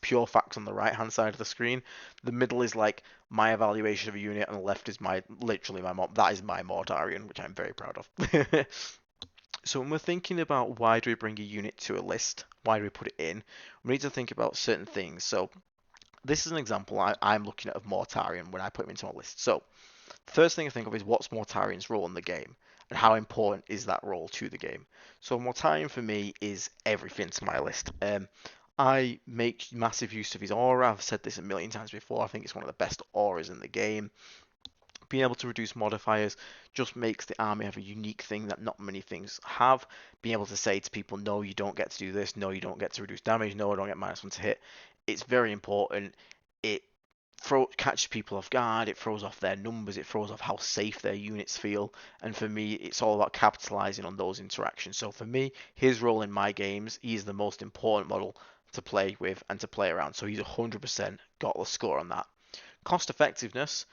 pure facts on the right hand side of the screen. The middle is like my evaluation of a unit, and the left is literally my that is my Mortarion, which I'm very proud of. So when we're thinking about why do we bring a unit to a list, why do we put it in, we need to think about certain things. So this is an example I'm looking at of Mortarion when I put him into my list. So the first thing I think of is what's Mortarion's role in the game and how important is that role to the game. So Mortarion for me is everything to my list. I make massive use of his aura. I've said this a million times before. I think it's one of the best auras in the game. Being able to reduce modifiers just makes the army have a unique thing that not many things have. Being able to say to people, no, you don't get to do this, no, you don't get to reduce damage, no, I don't get -1 to hit. It's very important. It catches people off guard, it throws off their numbers, it throws off how safe their units feel, and for me, it's all about capitalizing on those interactions. So for me, his role in my games, he is the most important model to play with and to play around. So he's 100% got the score on that. Cost effectiveness,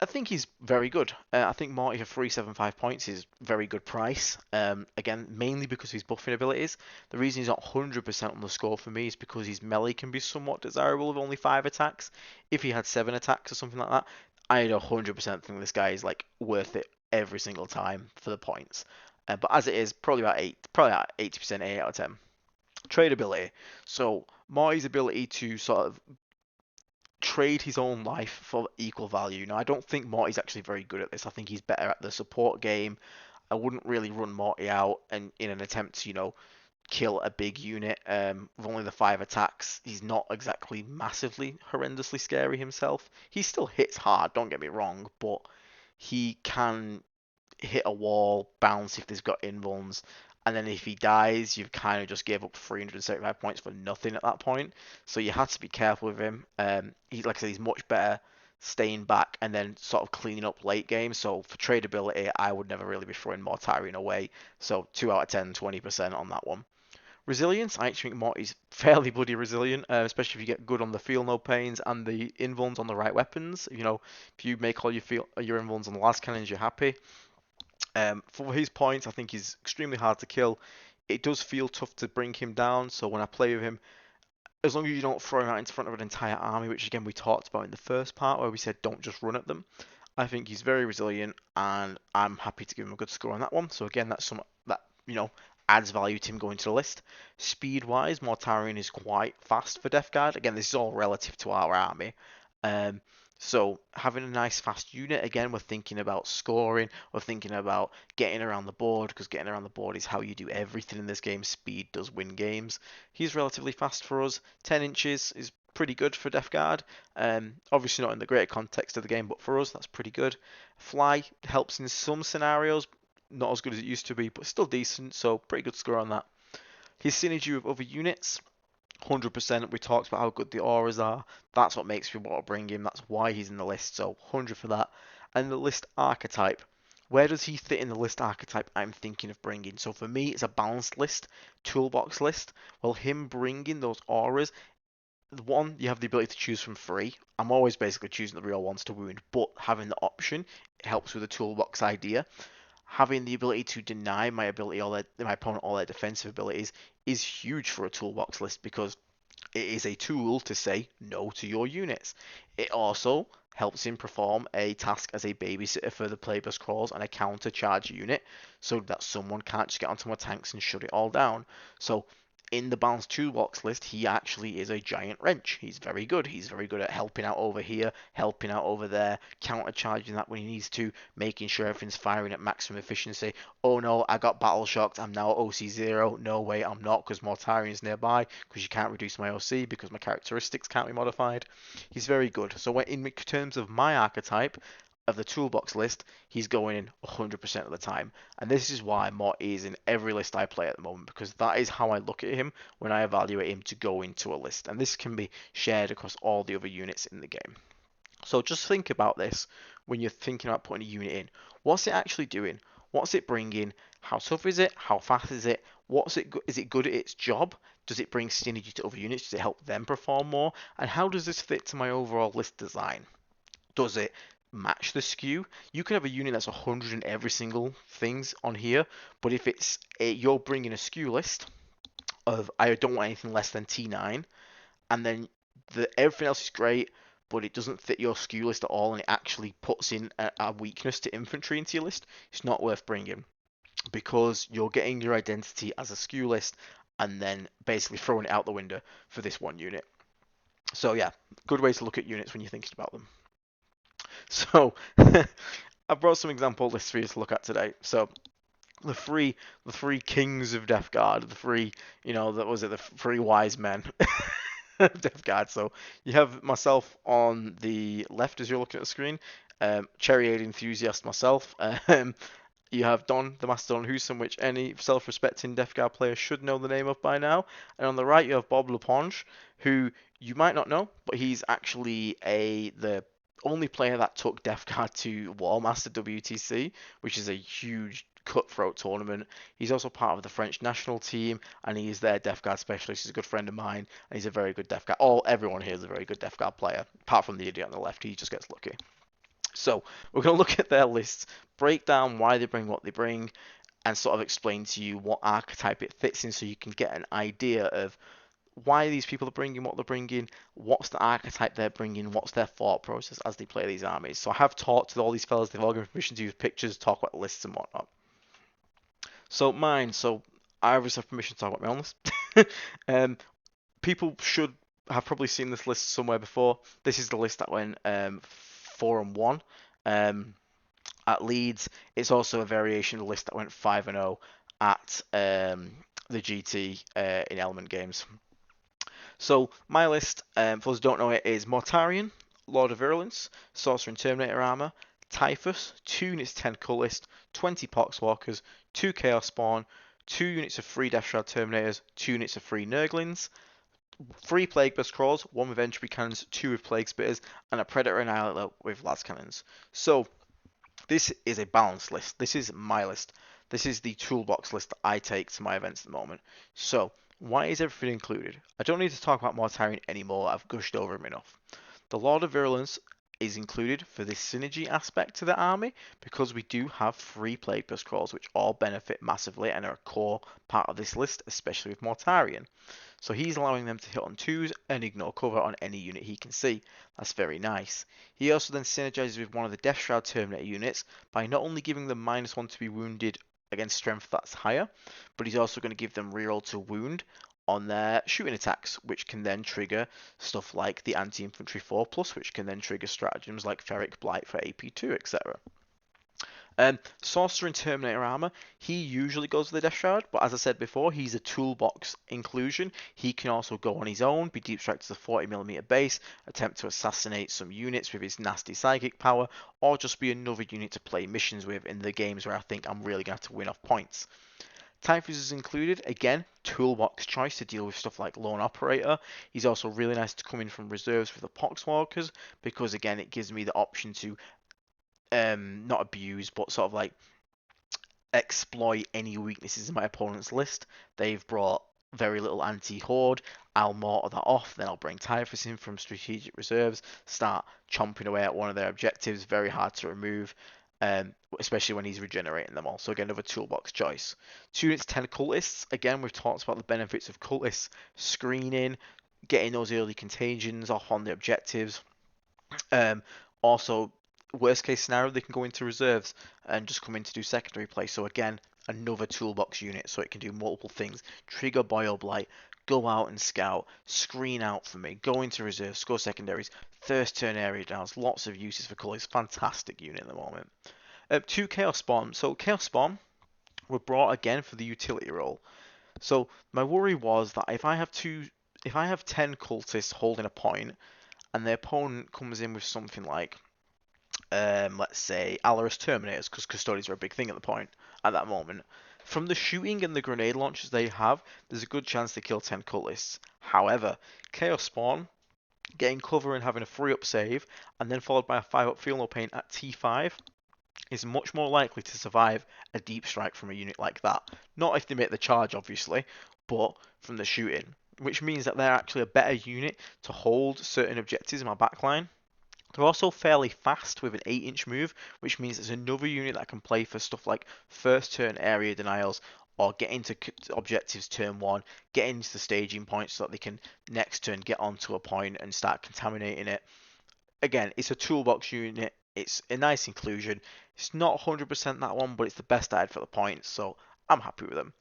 I think he's very good. I think Morty for 375 points is very good price. Again, mainly because of his buffing abilities. The reason he's not 100% on the score for me is because his melee can be somewhat desirable with only 5 attacks. If he had 7 attacks or something like that, I'd 100% think this guy is like worth it every single time for the points. But as it is, probably about 80%, 8 out of 10. Tradability. So Morty's ability to sort of trade his own life for equal value. Now, I don't think Morty's actually very good at this. I think he's better at the support game. I wouldn't really run Morty out and in an attempt to, kill a big unit. With only the 5 attacks, he's not exactly massively horrendously scary himself. He still hits hard, don't get me wrong, but he can hit a wall, bounce if there's got invulns, and then if he dies, you've kind of just gave up 375 points for nothing at that point. So you have to be careful with him. Like I said, he's much better staying back and then sort of cleaning up late game. So for tradability, I would never really be throwing Mortarion away. So 2 out of 10, 20% on that one. Resilience, I actually think Morty's fairly bloody resilient, especially if you get good on the feel no pains and the invulns on the right weapons. If you make all your invulns on the last cannons, you're happy. For his points, I think he's extremely hard to kill. It does feel tough to bring him down, so when I play with him, as long as you don't throw him out in front of an entire army, which again we talked about in the first part where we said don't just run at them, I think he's very resilient, and I'm happy to give him a good score on that one. So again, that's some that adds value to him going to the list. Speed-wise, Mortarion is quite fast for Death Guard. Again, this is all relative to our army. Um, so having a nice fast unit, again, we're thinking about scoring, we're thinking about getting around the board, because getting around the board is how you do everything in this game. Speed does win games. He's relatively fast for us. 10 inches is pretty good for Death Guard. Obviously not in the greater context of the game, but for us, that's pretty good. Fly helps in some scenarios, not as good as it used to be, but still decent, so pretty good score on that. His synergy with other units, 100%. We talked about how good the auras are. That's what makes me want to bring him. That's why he's in the list. So 100 for that. And the list archetype. Where does he fit in the list archetype I'm thinking of bringing? So for me, it's a balanced list, toolbox list. Well, him bringing those auras. One, you have the ability to choose from 3. I'm always basically choosing the real ones to wound, but having the option helps with the toolbox idea. Having the ability to deny my opponent all their defensive abilities is huge for a toolbox list, because it is a tool to say no to your units. It also helps him perform a task as a babysitter for the Plagueburst Crawls and a counter charge unit, so that someone can't just get onto my tanks and shut it all down. So in the balanced toolbox list, he actually is a giant wrench. He's very good. He's very good at helping out over here, helping out over there, counter-charging that when he needs to, making sure everything's firing at maximum efficiency. Oh no, I got battle shocked. I'm now OC0. No way, I'm not, because Mortarion's nearby, because you can't reduce my OC, because my characteristics can't be modified. He's very good. So in terms of my archetype, of the toolbox list, he's going in 100% of the time. And this is why Morty is in every list I play at the moment, because that is how I look at him when I evaluate him to go into a list. And this can be shared across all the other units in the game. So just think about this when you're thinking about putting a unit in. What's it actually doing? What's it bringing? How tough is it? How fast is it? Is it good at its job? Does it bring synergy to other units? Does it help them perform more? And how does this fit to my overall list design? Does it match the skew? You can have a unit that's 100 in every single things on here, but if you're bringing a skew list of I don't want anything less than T9, and then everything else is great, but it doesn't fit your skew list at all, and it actually puts in a weakness to infantry into your list, it's not worth bringing, because you're getting your identity as a skew list and then basically throwing it out the window for this one unit. So yeah, good way to look at units when you're thinking about them. So I brought some example lists for you to look at today. So the three kings of Death Guard, the three wise men of Death Guard. So you have myself on the left as you're looking at the screen, Cherry Aid enthusiast myself. You have Don the Mastodon Houston, which any self-respecting Death Guard player should know the name of by now. And on the right, you have Bob Leponge, who you might not know, but he's actually the only player that took Death Guard to Warmaster WTC, which is a huge cutthroat tournament. He's also part of the French national team, and he is their Death Guard specialist. He's a good friend of mine, and he's a very good Death Guard. Everyone here is a very good Death Guard player, apart from the idiot on the left. He just gets lucky. So we're going to look at their lists, break down why they bring what they bring, and sort of explain to you what archetype it fits in so you can get an idea of why these people are bringing what they're bringing, what's the archetype they're bringing, what's their thought process as they play these armies. So I have talked to all these fellas, they've all given permission to use pictures, talk about lists and whatnot. So I obviously have permission to talk about my own list. People should have probably seen this list somewhere before. This is the list that went 4-1 at Leeds. It's also a variation of the list that went 5-0 at the GT in Element Games. So my list, for those who don't know it, is Mortarion, Lord of Virulence, Sorcerer and Terminator Armor, Typhus, 2 units 10 Cultist, 20 Poxwalkers, 2 Chaos Spawn, 2 units of 3 Death Shroud Terminators, 2 units of 3 Nurglings, 3 Plague Burst Crawls, 1 with Entropy Cannons, 2 with Plague Spitters, and a Predator Annihilator with Las Cannons. So this is a balanced list. This is my list. This is the toolbox list that I take to my events at the moment. So why is everything included? I don't need to talk about Mortarion anymore. I've gushed over him enough. The Lord of Virulence is included for this synergy aspect to the army because we do have 3 Plague Burst Crawls which all benefit massively and are a core part of this list, especially with Mortarion. So he's allowing them to hit on 2s and ignore cover on any unit he can see. That's very nice. He also then synergizes with one of the Death Shroud Terminator units by not only giving them -1 to be wounded against strength that's higher, but he's also going to give them reroll to wound on their shooting attacks, which can then trigger stuff like the anti-infantry 4+, which can then trigger stratagems like Ferric Blight for AP2, etc. Sorcerer and Terminator Armor, he usually goes with the Death Shroud, but as I said before, he's a toolbox inclusion. He can also go on his own, be deep strike to the 40mm base, attempt to assassinate some units with his nasty psychic power, or just be another unit to play missions with in the games where I think I'm really going to have to win off points. Typhus is included, again, toolbox choice to deal with stuff like Lone Operator. He's also really nice to come in from reserves with the Poxwalkers, because again, it gives me the option to not abuse, but sort of like exploit any weaknesses in my opponent's list. They've brought very little anti-horde. I'll mortar that off, then I'll bring Typhus in from strategic reserves, start chomping away at one of their objectives. Very hard to remove, especially when he's regenerating them all. So again, another toolbox choice. 2 units 10 cultists. Again, we've talked about the benefits of cultists screening, getting those early contagions off on the objectives. Also, worst case scenario, they can go into reserves and just come in to do secondary play. So again, another toolbox unit, so it can do multiple things. Trigger Boil Blight, go out and scout, screen out for me, go into reserves, score secondaries, first turn area downs, lots of uses for colours. Fantastic unit at the moment. 2 Chaos Spawn. So Chaos Spawn were brought again for the utility role. So my worry was that if I have 10 cultists holding a point, and the opponent comes in with something like, let's say, Alaris Terminators, because Custodians are a big thing at that moment. From the shooting and the grenade launches they have, there's a good chance they kill 10 cultists. However, Chaos Spawn, getting cover and having a 3-up save, and then followed by a 5-up Feel No Pain at T5, is much more likely to survive a deep strike from a unit like that. Not if they make the charge, obviously, but from the shooting, which means that they're actually a better unit to hold certain objectives in my backline. They're also fairly fast with an 8-inch move, which means it's another unit that can play for stuff like first turn area denials, or get into objectives turn 1, get into the staging point so that they can next turn get onto a point and start contaminating it. Again, it's a toolbox unit. It's a nice inclusion. It's not 100% that one, but it's the best I had for the points, so I'm happy with them.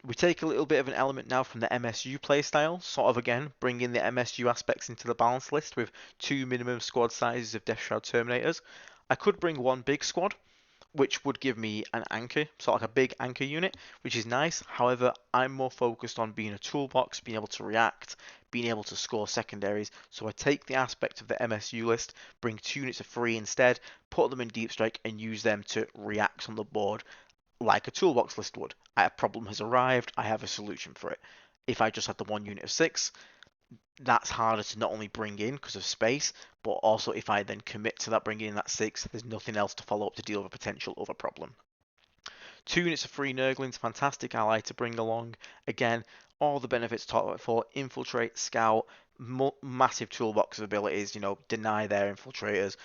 We take a little bit of an element now from the MSU playstyle, sort of again bringing the MSU aspects into the balance list with 2 minimum squad sizes of Death Shroud Terminators. I could bring 1 big squad, which would give me an anchor, so like a big anchor unit, which is nice. However, I'm more focused on being a toolbox, being able to react, being able to score secondaries. So I take the aspect of the MSU list, bring 2 units of 3 instead, put them in deep strike, and use them to react on the board like a toolbox list would. A problem has arrived, I have a solution for it. If I just had the 1 unit of 6, that's harder to not only bring in because of space, but also if I then commit to that bringing in that 6, there's nothing else to follow up to deal with a potential other problem. 2 units of 3 Nurglings, fantastic ally to bring along. Again, all the benefits talked about before, infiltrate, scout, massive toolbox of abilities, deny their infiltrators,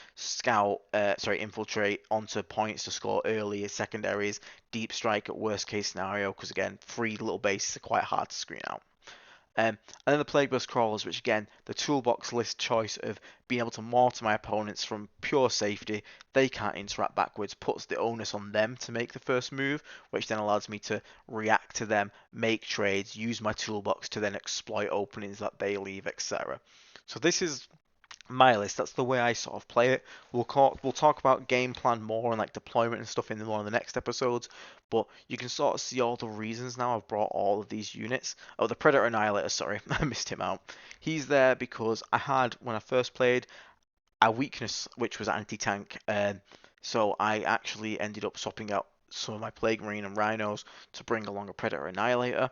infiltrate onto points to score early as secondaries, deep strike at worst case scenario, because again, 3 little bases are quite hard to screen out. And then the Plague Burst Crawlers, which again, the toolbox list choice of being able to mortar my opponents from pure safety, they can't interact backwards, puts the onus on them to make the first move, which then allows me to react to them, make trades, use my toolbox to then exploit openings that they leave, etc. So this is my list. That's the way I sort of play it. We'll talk about game plan more and like deployment and stuff in one of the next episodes, but you can sort of see all the reasons now I've brought all of these units. Oh, the Predator Annihilator, sorry, I missed him out. He's there because I had, when I first played, a weakness which was anti-tank, so I actually ended up swapping out some of my Plague Marine and Rhinos to bring along a Predator Annihilator.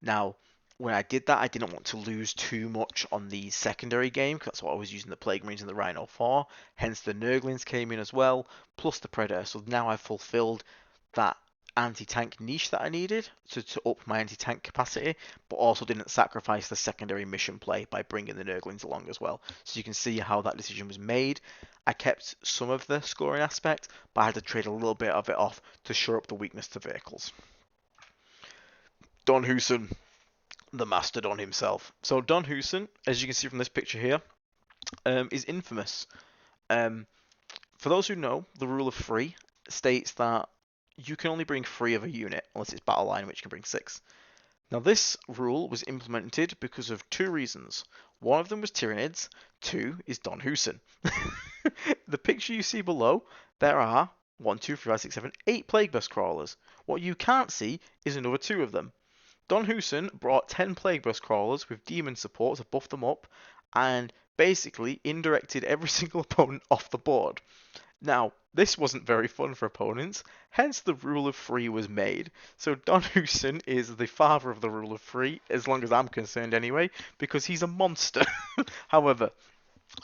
Now, when I did that, I didn't want to lose too much on the secondary game, because that's what I was using the Plague Marines and the Rhino for. Hence, the Nurglings came in as well, plus the Predator. So now I've fulfilled that anti-tank niche that I needed to up my anti-tank capacity, but also didn't sacrifice the secondary mission play by bringing the Nurglings along as well. So you can see how that decision was made. I kept some of the scoring aspect, but I had to trade a little bit of it off to shore up the weakness to vehicles. Don Hewson, the Mastodon himself. So Don Hewson, as you can see from this picture here, is infamous. For those who know, the rule of 3 states that you can only bring 3 of a unit, unless it's battle line, which can bring 6. Now this rule was implemented because of 2 reasons. One of them was Tyranids, 2 is Don Hewson. The picture you see below, there are 1, 2, 3, 5, 6, 7, 8 Plague Burst Crawlers. What you can't see is another 2 of them. Don Hewson brought 10 Plague Burst Crawlers with demon support to buff them up, and basically indirected every single opponent off the board. Now, this wasn't very fun for opponents, hence the rule of 3 was made. So Don Hewson is the father of the rule of 3, as long as I'm concerned anyway, because he's a monster. However,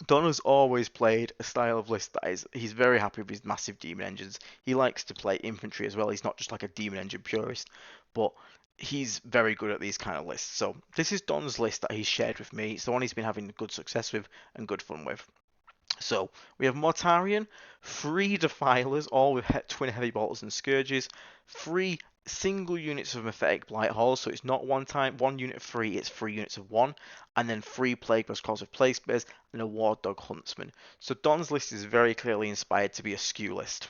Don has always played a style of list that he's very happy with his massive demon engines. He likes to play infantry as well. He's not just like a demon engine purist, but he's very good at these kind of lists. So this is Don's list that he's shared with me. It's the one he's been having good success with and good fun with. So we have Mortarion, 3 Defilers, all with twin heavy bolters and scourges, 3 single units of Mephetic Blight Halls, so it's not one unit of 3, it's 3 units of 1, and then 3 Plague Burst Calls with Plague Spears, and a Ward Dog Huntsman. So Don's list is very clearly inspired to be a skew list.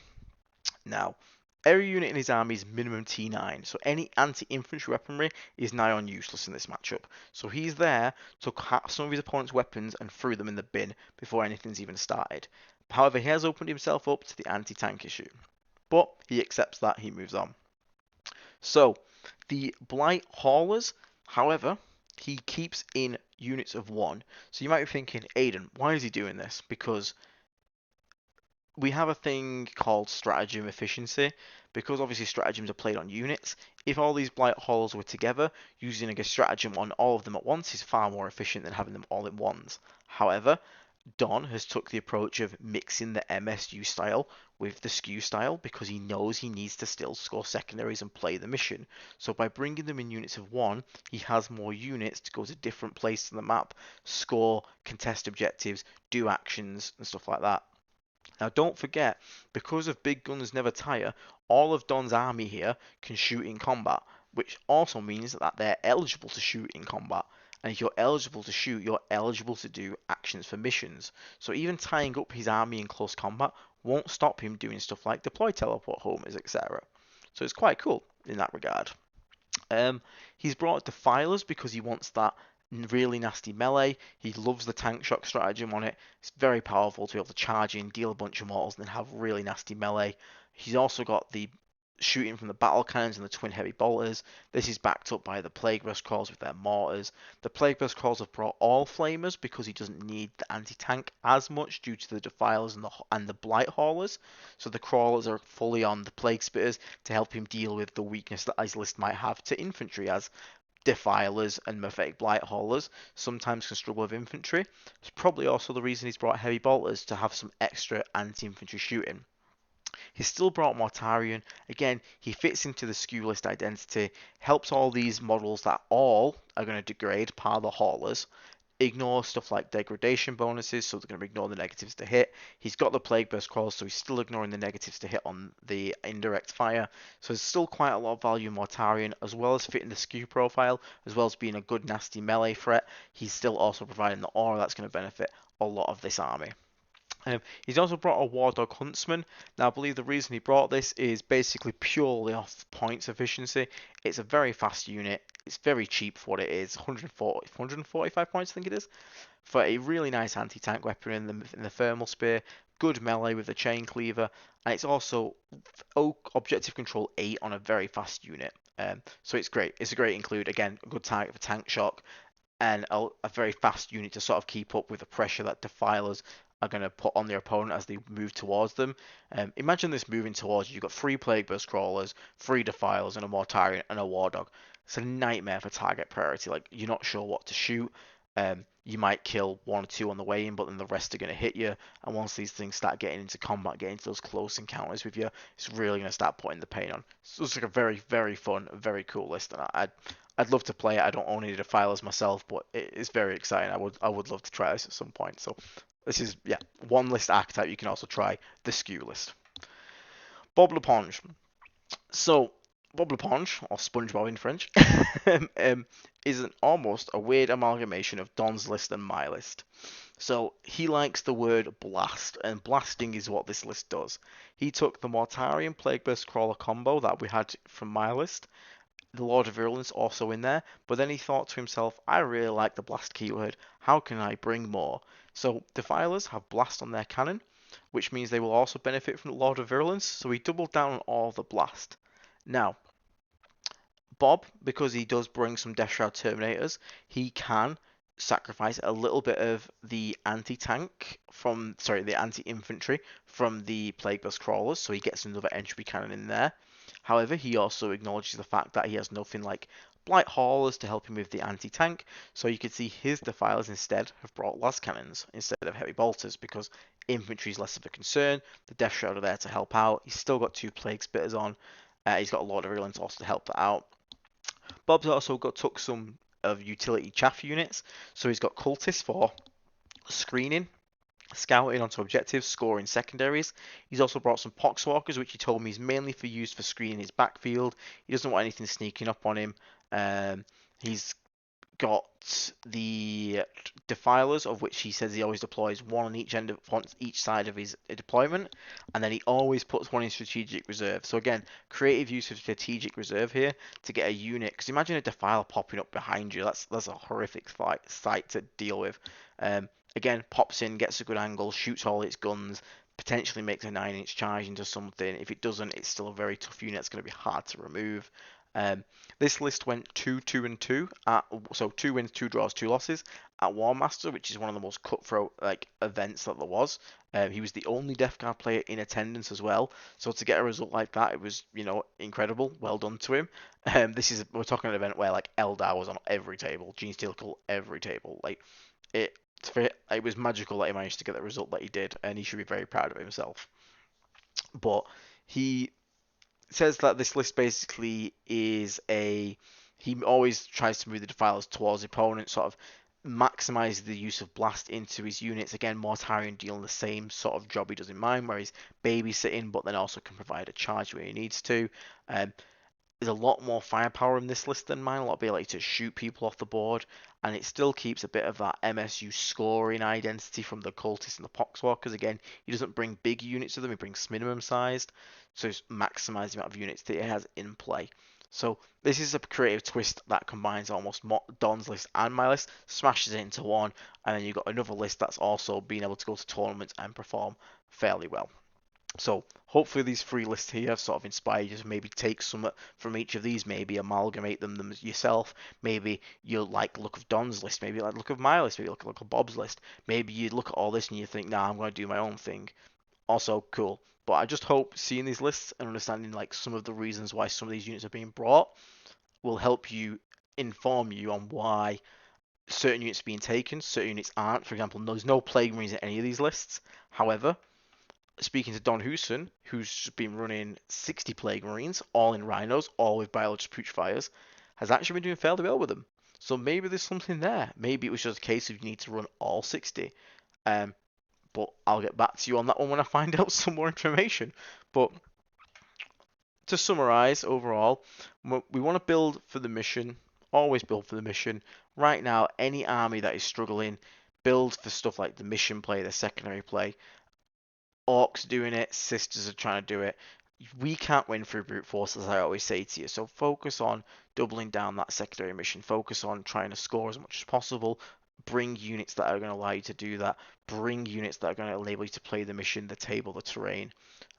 Now, every unit in his army is minimum T9, so any anti-infantry weaponry is nigh on useless in this matchup. So he's there to cut some of his opponent's weapons and threw them in the bin before anything's even started. However, he has opened himself up to the anti-tank issue. But he accepts that, he moves on. So, the Blight Haulers, however, he keeps in units of 1. So you might be thinking, Aiden, why is he doing this? Because we have a thing called stratagem efficiency, because obviously stratagems are played on units. If all these blight halls were together, using a stratagem on all of them at once is far more efficient than having them all in ones. However, Don has took the approach of mixing the MSU style with the skew style because he knows he needs to still score secondaries and play the mission. So by bringing them in units of 1, he has more units to go to different places on the map, score, contest objectives, do actions and stuff like that. Now don't forget, because of big guns never tire, all of Don's army here can shoot in combat, which also means that they're eligible to shoot in combat. And if you're eligible to shoot, you're eligible to do actions for missions. So even tying up his army in close combat won't stop him doing stuff like deploy teleport homers, etc. So it's quite cool in that regard. He's brought Defilers because he wants that really nasty melee. He loves the tank shock stratagem on it. It's very powerful to be able to charge in, deal a bunch of mortals, and then have really nasty melee. He's also got the shooting from the battle cannons and the twin heavy bolters. This is backed up by the plague burst crawls with their mortars. The plague burst crawls have brought all flamers because he doesn't need the anti-tank as much due to the defilers and the blight haulers. So the crawlers are fully on the plague spitters to help him deal with the weakness that his list might have to infantry, as defilers and Mephitic blight haulers sometimes can struggle with infantry. It's probably also the reason he's brought heavy bolters, to have some extra anti-infantry shooting. He's still brought Mortarion. Again, he fits into the Skew List identity, helps all these models that all are going to degrade, par the haulers, ignore stuff like degradation bonuses, so they're going to ignore the negatives to hit. He's got the Plague Burst Crawls, so he's still ignoring the negatives to hit on the indirect fire. So there's still quite a lot of value in Mortarion, as well as fitting the skew profile, as well as being a good nasty melee threat. He's still also providing the aura that's going to benefit a lot of this army. He's also brought a War Dog Huntsman. Now, I believe the reason he brought this is basically purely off points efficiency. It's a very fast unit. It's very cheap for what it is. 145 points, I think it is. For a really nice anti-tank weapon in the Thermal Spear. Good melee with the Chain Cleaver. And it's also objective control 8 on a very fast unit. So it's great. It's a great include. Again, a good target for tank shock. And a very fast unit to sort of keep up with the pressure that defilers are going to put on their opponent as they move towards them. Imagine this moving towards you. You've got 3 Plague Burst Crawlers, 3 Defilers, and a Mortarion and a War Dog. It's a nightmare for target priority. Like, you're not sure what to shoot. You might kill 1 or 2 on the way in, but then the rest are going to hit you. And once these things start getting into combat, getting into those close encounters with you, it's really going to start putting the pain on. So it's like a very, very fun, very cool list, and I'd love to play it. I don't own any Defilers myself, but it is very exciting. I would love to try this at some point. So this is, yeah, one list archetype. You can also try the Skew List. Bob Leponge. So Bob Leponge, or SpongeBob in French, is almost a weird amalgamation of Don's list and my list. So he likes the word blast, and blasting is what this list does. He took the Mortarion Plague Burst Crawler combo that we had from my list, the Lord of Virulence also in there, but then he thought to himself, I really like the blast keyword, how can I bring more? So Defilers have blast on their cannon, which means they will also benefit from the Lord of Virulence, so he doubled down on all the blast. Now, Bob, because he does bring some Death Shroud Terminators, he can sacrifice a little bit of the the anti-infantry from the Plague Burst Crawlers, so he gets another entry cannon in there. However, he also acknowledges the fact that he has nothing like Blight Haulers to help him with the anti-tank, so you can see his Defilers instead have brought las cannons instead of heavy bolters, because infantry is less of a concern. The Death Shroud are there to help out. He's still got 2 Plague Spitters on. He's got a Lord of Virulence also to help that out. Bob's also took some of utility chaff units, so he's got cultists for screening, scouting onto objectives, scoring secondaries. He's also brought some poxwalkers, which he told me is mainly for use for screening his backfield. He doesn't want anything sneaking up on him. He's got the defilers, of which he says he always deploys one on each side of his deployment, and then he always puts one in strategic reserve. So again, creative use of strategic reserve here to get a unit. Because imagine a defiler popping up behind you. That's a horrific sight to deal with. Again, pops in, gets a good angle, shoots all its guns, potentially makes a 9-inch charge into something. If it doesn't, it's still a very tough unit. It's going to be hard to remove. This list went 2-2-2 so 2 wins, 2 draws, 2 losses at War Master, which is one of the most cutthroat events that there was. He was the only Death Guard player in attendance as well, so to get a result like that, it was incredible. Well done to him. We're talking an event where Eldar was on every table, Gene Steelcle every table. It was magical that he managed to get the result that he did, and he should be very proud of himself. But he says that this list basically is he always tries to move the defilers towards the opponent, sort of maximize the use of blast into his units. Again, Mortarion dealing the same sort of job he does in mine, where he's babysitting, but then also can provide a charge where he needs to. There's a lot more firepower in this list than mine, a lot of ability to shoot people off the board, and it still keeps a bit of that MSU scoring identity from the cultists and the poxwalkers. Again, he doesn't bring big units with him, he brings minimum sized, so it's maximised the amount of units that he has in play. So this is a creative twist that combines almost Don's list and my list, smashes it into one, and then you've got another list that's also being able to go to tournaments and perform fairly well. So hopefully these free lists here have sort of inspired you to maybe take some from each of these, maybe amalgamate them yourself. Maybe you like the look of Don's list, maybe you like the look of my list, maybe you look of Bob's list. Maybe you look at all this and you think, nah, I'm going to do my own thing. Also cool. But I just hope seeing these lists and understanding like some of the reasons why some of these units are being brought will help you inform you on why certain units are being taken, certain units aren't. For example, there's no Plague Marines in any of these lists. However, speaking to Don Hewson, who's been running 60 Plague Marines, all in Rhinos, all with Biologist Putrefiers, has actually been doing fairly well with them. So maybe there's something there. Maybe it was just a case of you need to run all 60. Um, but I'll get back to you on that one when I find out some more information. But to summarize overall, we want to build for the mission. Always build for the mission. Right now, any army that is struggling, build for stuff like the mission play, the secondary play. Orcs doing it, sisters are trying to do it. We can't win through brute force, as I always say to you. So focus on doubling down that secondary mission. Focus on trying to score as much as possible. Bring units that are going to allow you to do that. Bring units that are going to enable you to play the mission, the table, the terrain.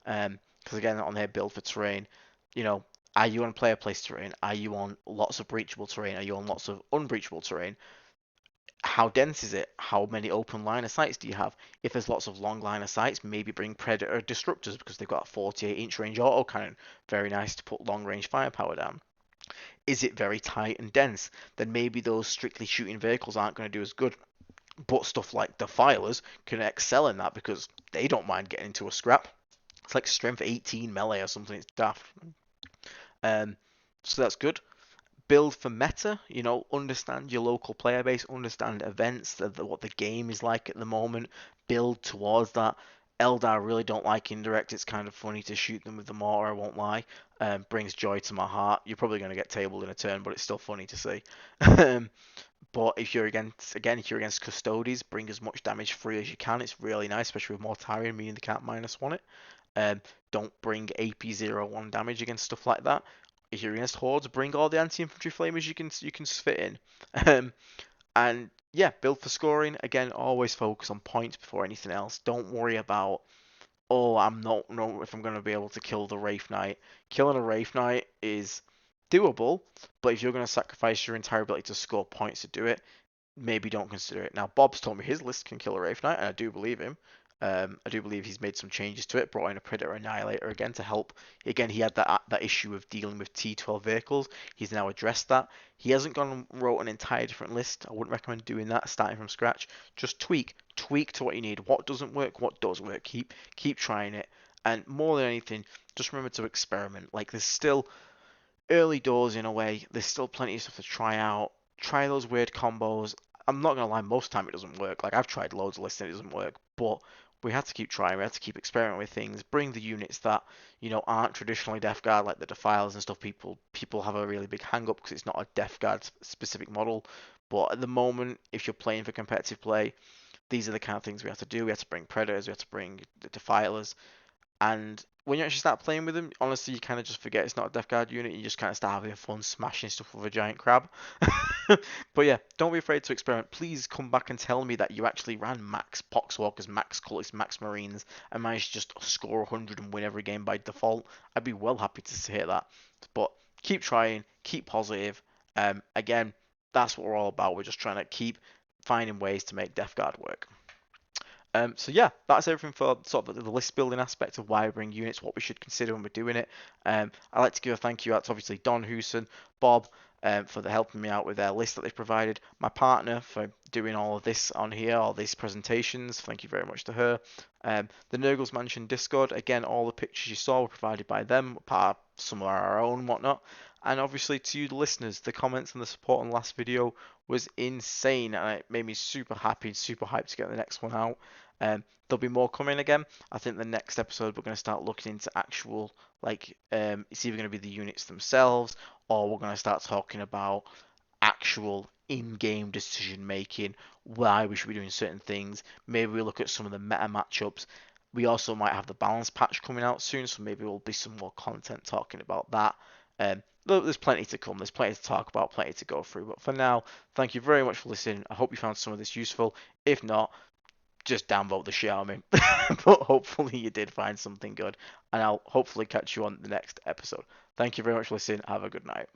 Because again, on their build for terrain, you know, are you on player place terrain? Are you on lots of breachable terrain? Are you on lots of unbreachable terrain? How dense is it? How many open line of sights do you have? If there's lots of long line of sights, maybe bring Predator Disruptors because they've got a 48-inch range autocannon. Very nice to put long range firepower down. Is it very tight and dense? Then maybe those strictly shooting vehicles aren't going to do as good. But stuff like Defilers can excel in that because they don't mind getting into a scrap. It's like strength 18 melee or something. It's daft. Um, so that's good. Build for meta, understand your local player base, understand events, what the game is like at the moment, build towards that. Eldar really don't like indirect. It's kind of funny to shoot them with the mortar, I won't lie. Brings joy to my heart. You're probably going to get tabled in a turn, but it's still funny to see. But if you're against Custodes, bring as much damage free as you can. It's really nice, especially with Mortarion, meaning they can't -1 it. Don't bring AP01 damage against stuff like that. If you're against hordes, bring all the anti-infantry flamers you can fit in. And yeah, build for scoring. Again, always focus on points before anything else. Don't worry about, oh, I'm not know if I'm going to be able to kill the Wraith Knight. Killing a Wraith Knight is doable, but if you're going to sacrifice your entire ability to score points to do it, maybe don't consider it. Now, Bob's told me his list can kill a Wraith Knight, and I do believe him. I do believe he's made some changes to it, brought in a Predator Annihilator again to help. Again, he had that issue of dealing with T12 vehicles. He's now addressed that. He hasn't gone and wrote an entire different list. I wouldn't recommend doing that, starting from scratch. Just tweak to what you need. What doesn't work, what does work. Keep trying it. And more than anything, just remember to experiment. Like, there's still early doors in a way. There's still plenty of stuff to try out. Try those weird combos. I'm not gonna lie, most time it doesn't work. Like, I've tried loads of lists and it doesn't work, but we had to keep trying. We had to keep experimenting with things. Bring the units that aren't traditionally Death Guard, like the Defilers and stuff. People have a really big hang up because it's not a Death Guard specific model. But at the moment, if you're playing for competitive play, these are the kind of things we have to do. We have to bring Predators. We have to bring the Defilers. And when you actually start playing with them, honestly, you kind of just forget it's not a Death Guard unit. You just kind of start having fun smashing stuff with a giant crab. But yeah, don't be afraid to experiment. Please come back and tell me that you actually ran max Poxwalkers, max Cultists, max Marines, and managed to just score 100 and win every game by default. I'd be well happy to hear that. But keep trying, keep positive. Again, that's what we're all about. We're just trying to keep finding ways to make Death Guard work. So yeah, that's everything for sort of the list building aspect of why we bring units, what we should consider when we're doing it. I'd like to give a thank you out to obviously Don Hewson, Bob, for helping me out with their list that they've provided, my partner for doing all of this on here, all these presentations. Thank you very much to her. The Nurgles Mansion Discord, again, all the pictures you saw were provided by them, part of some of our own and whatnot. And obviously to you, the listeners, the comments and the support on the last video was insane, and it made me super happy, super hyped to get the next one out. There'll be more coming again. I think the next episode we're going to start looking into actual, it's either going to be the units themselves, or we're going to start talking about actual in-game decision making, why we should be doing certain things. Maybe we look at some of the meta matchups. We also might have the balance patch coming out soon, so maybe there'll be some more content talking about that. There's plenty to come. There's plenty to talk about, plenty to go through. But for now, thank you very much for listening. I hope you found some of this useful. If not, just downvote the shit out of me. But hopefully you did find something good, and I'll hopefully catch you on the next episode. Thank you very much for listening. Have a good night.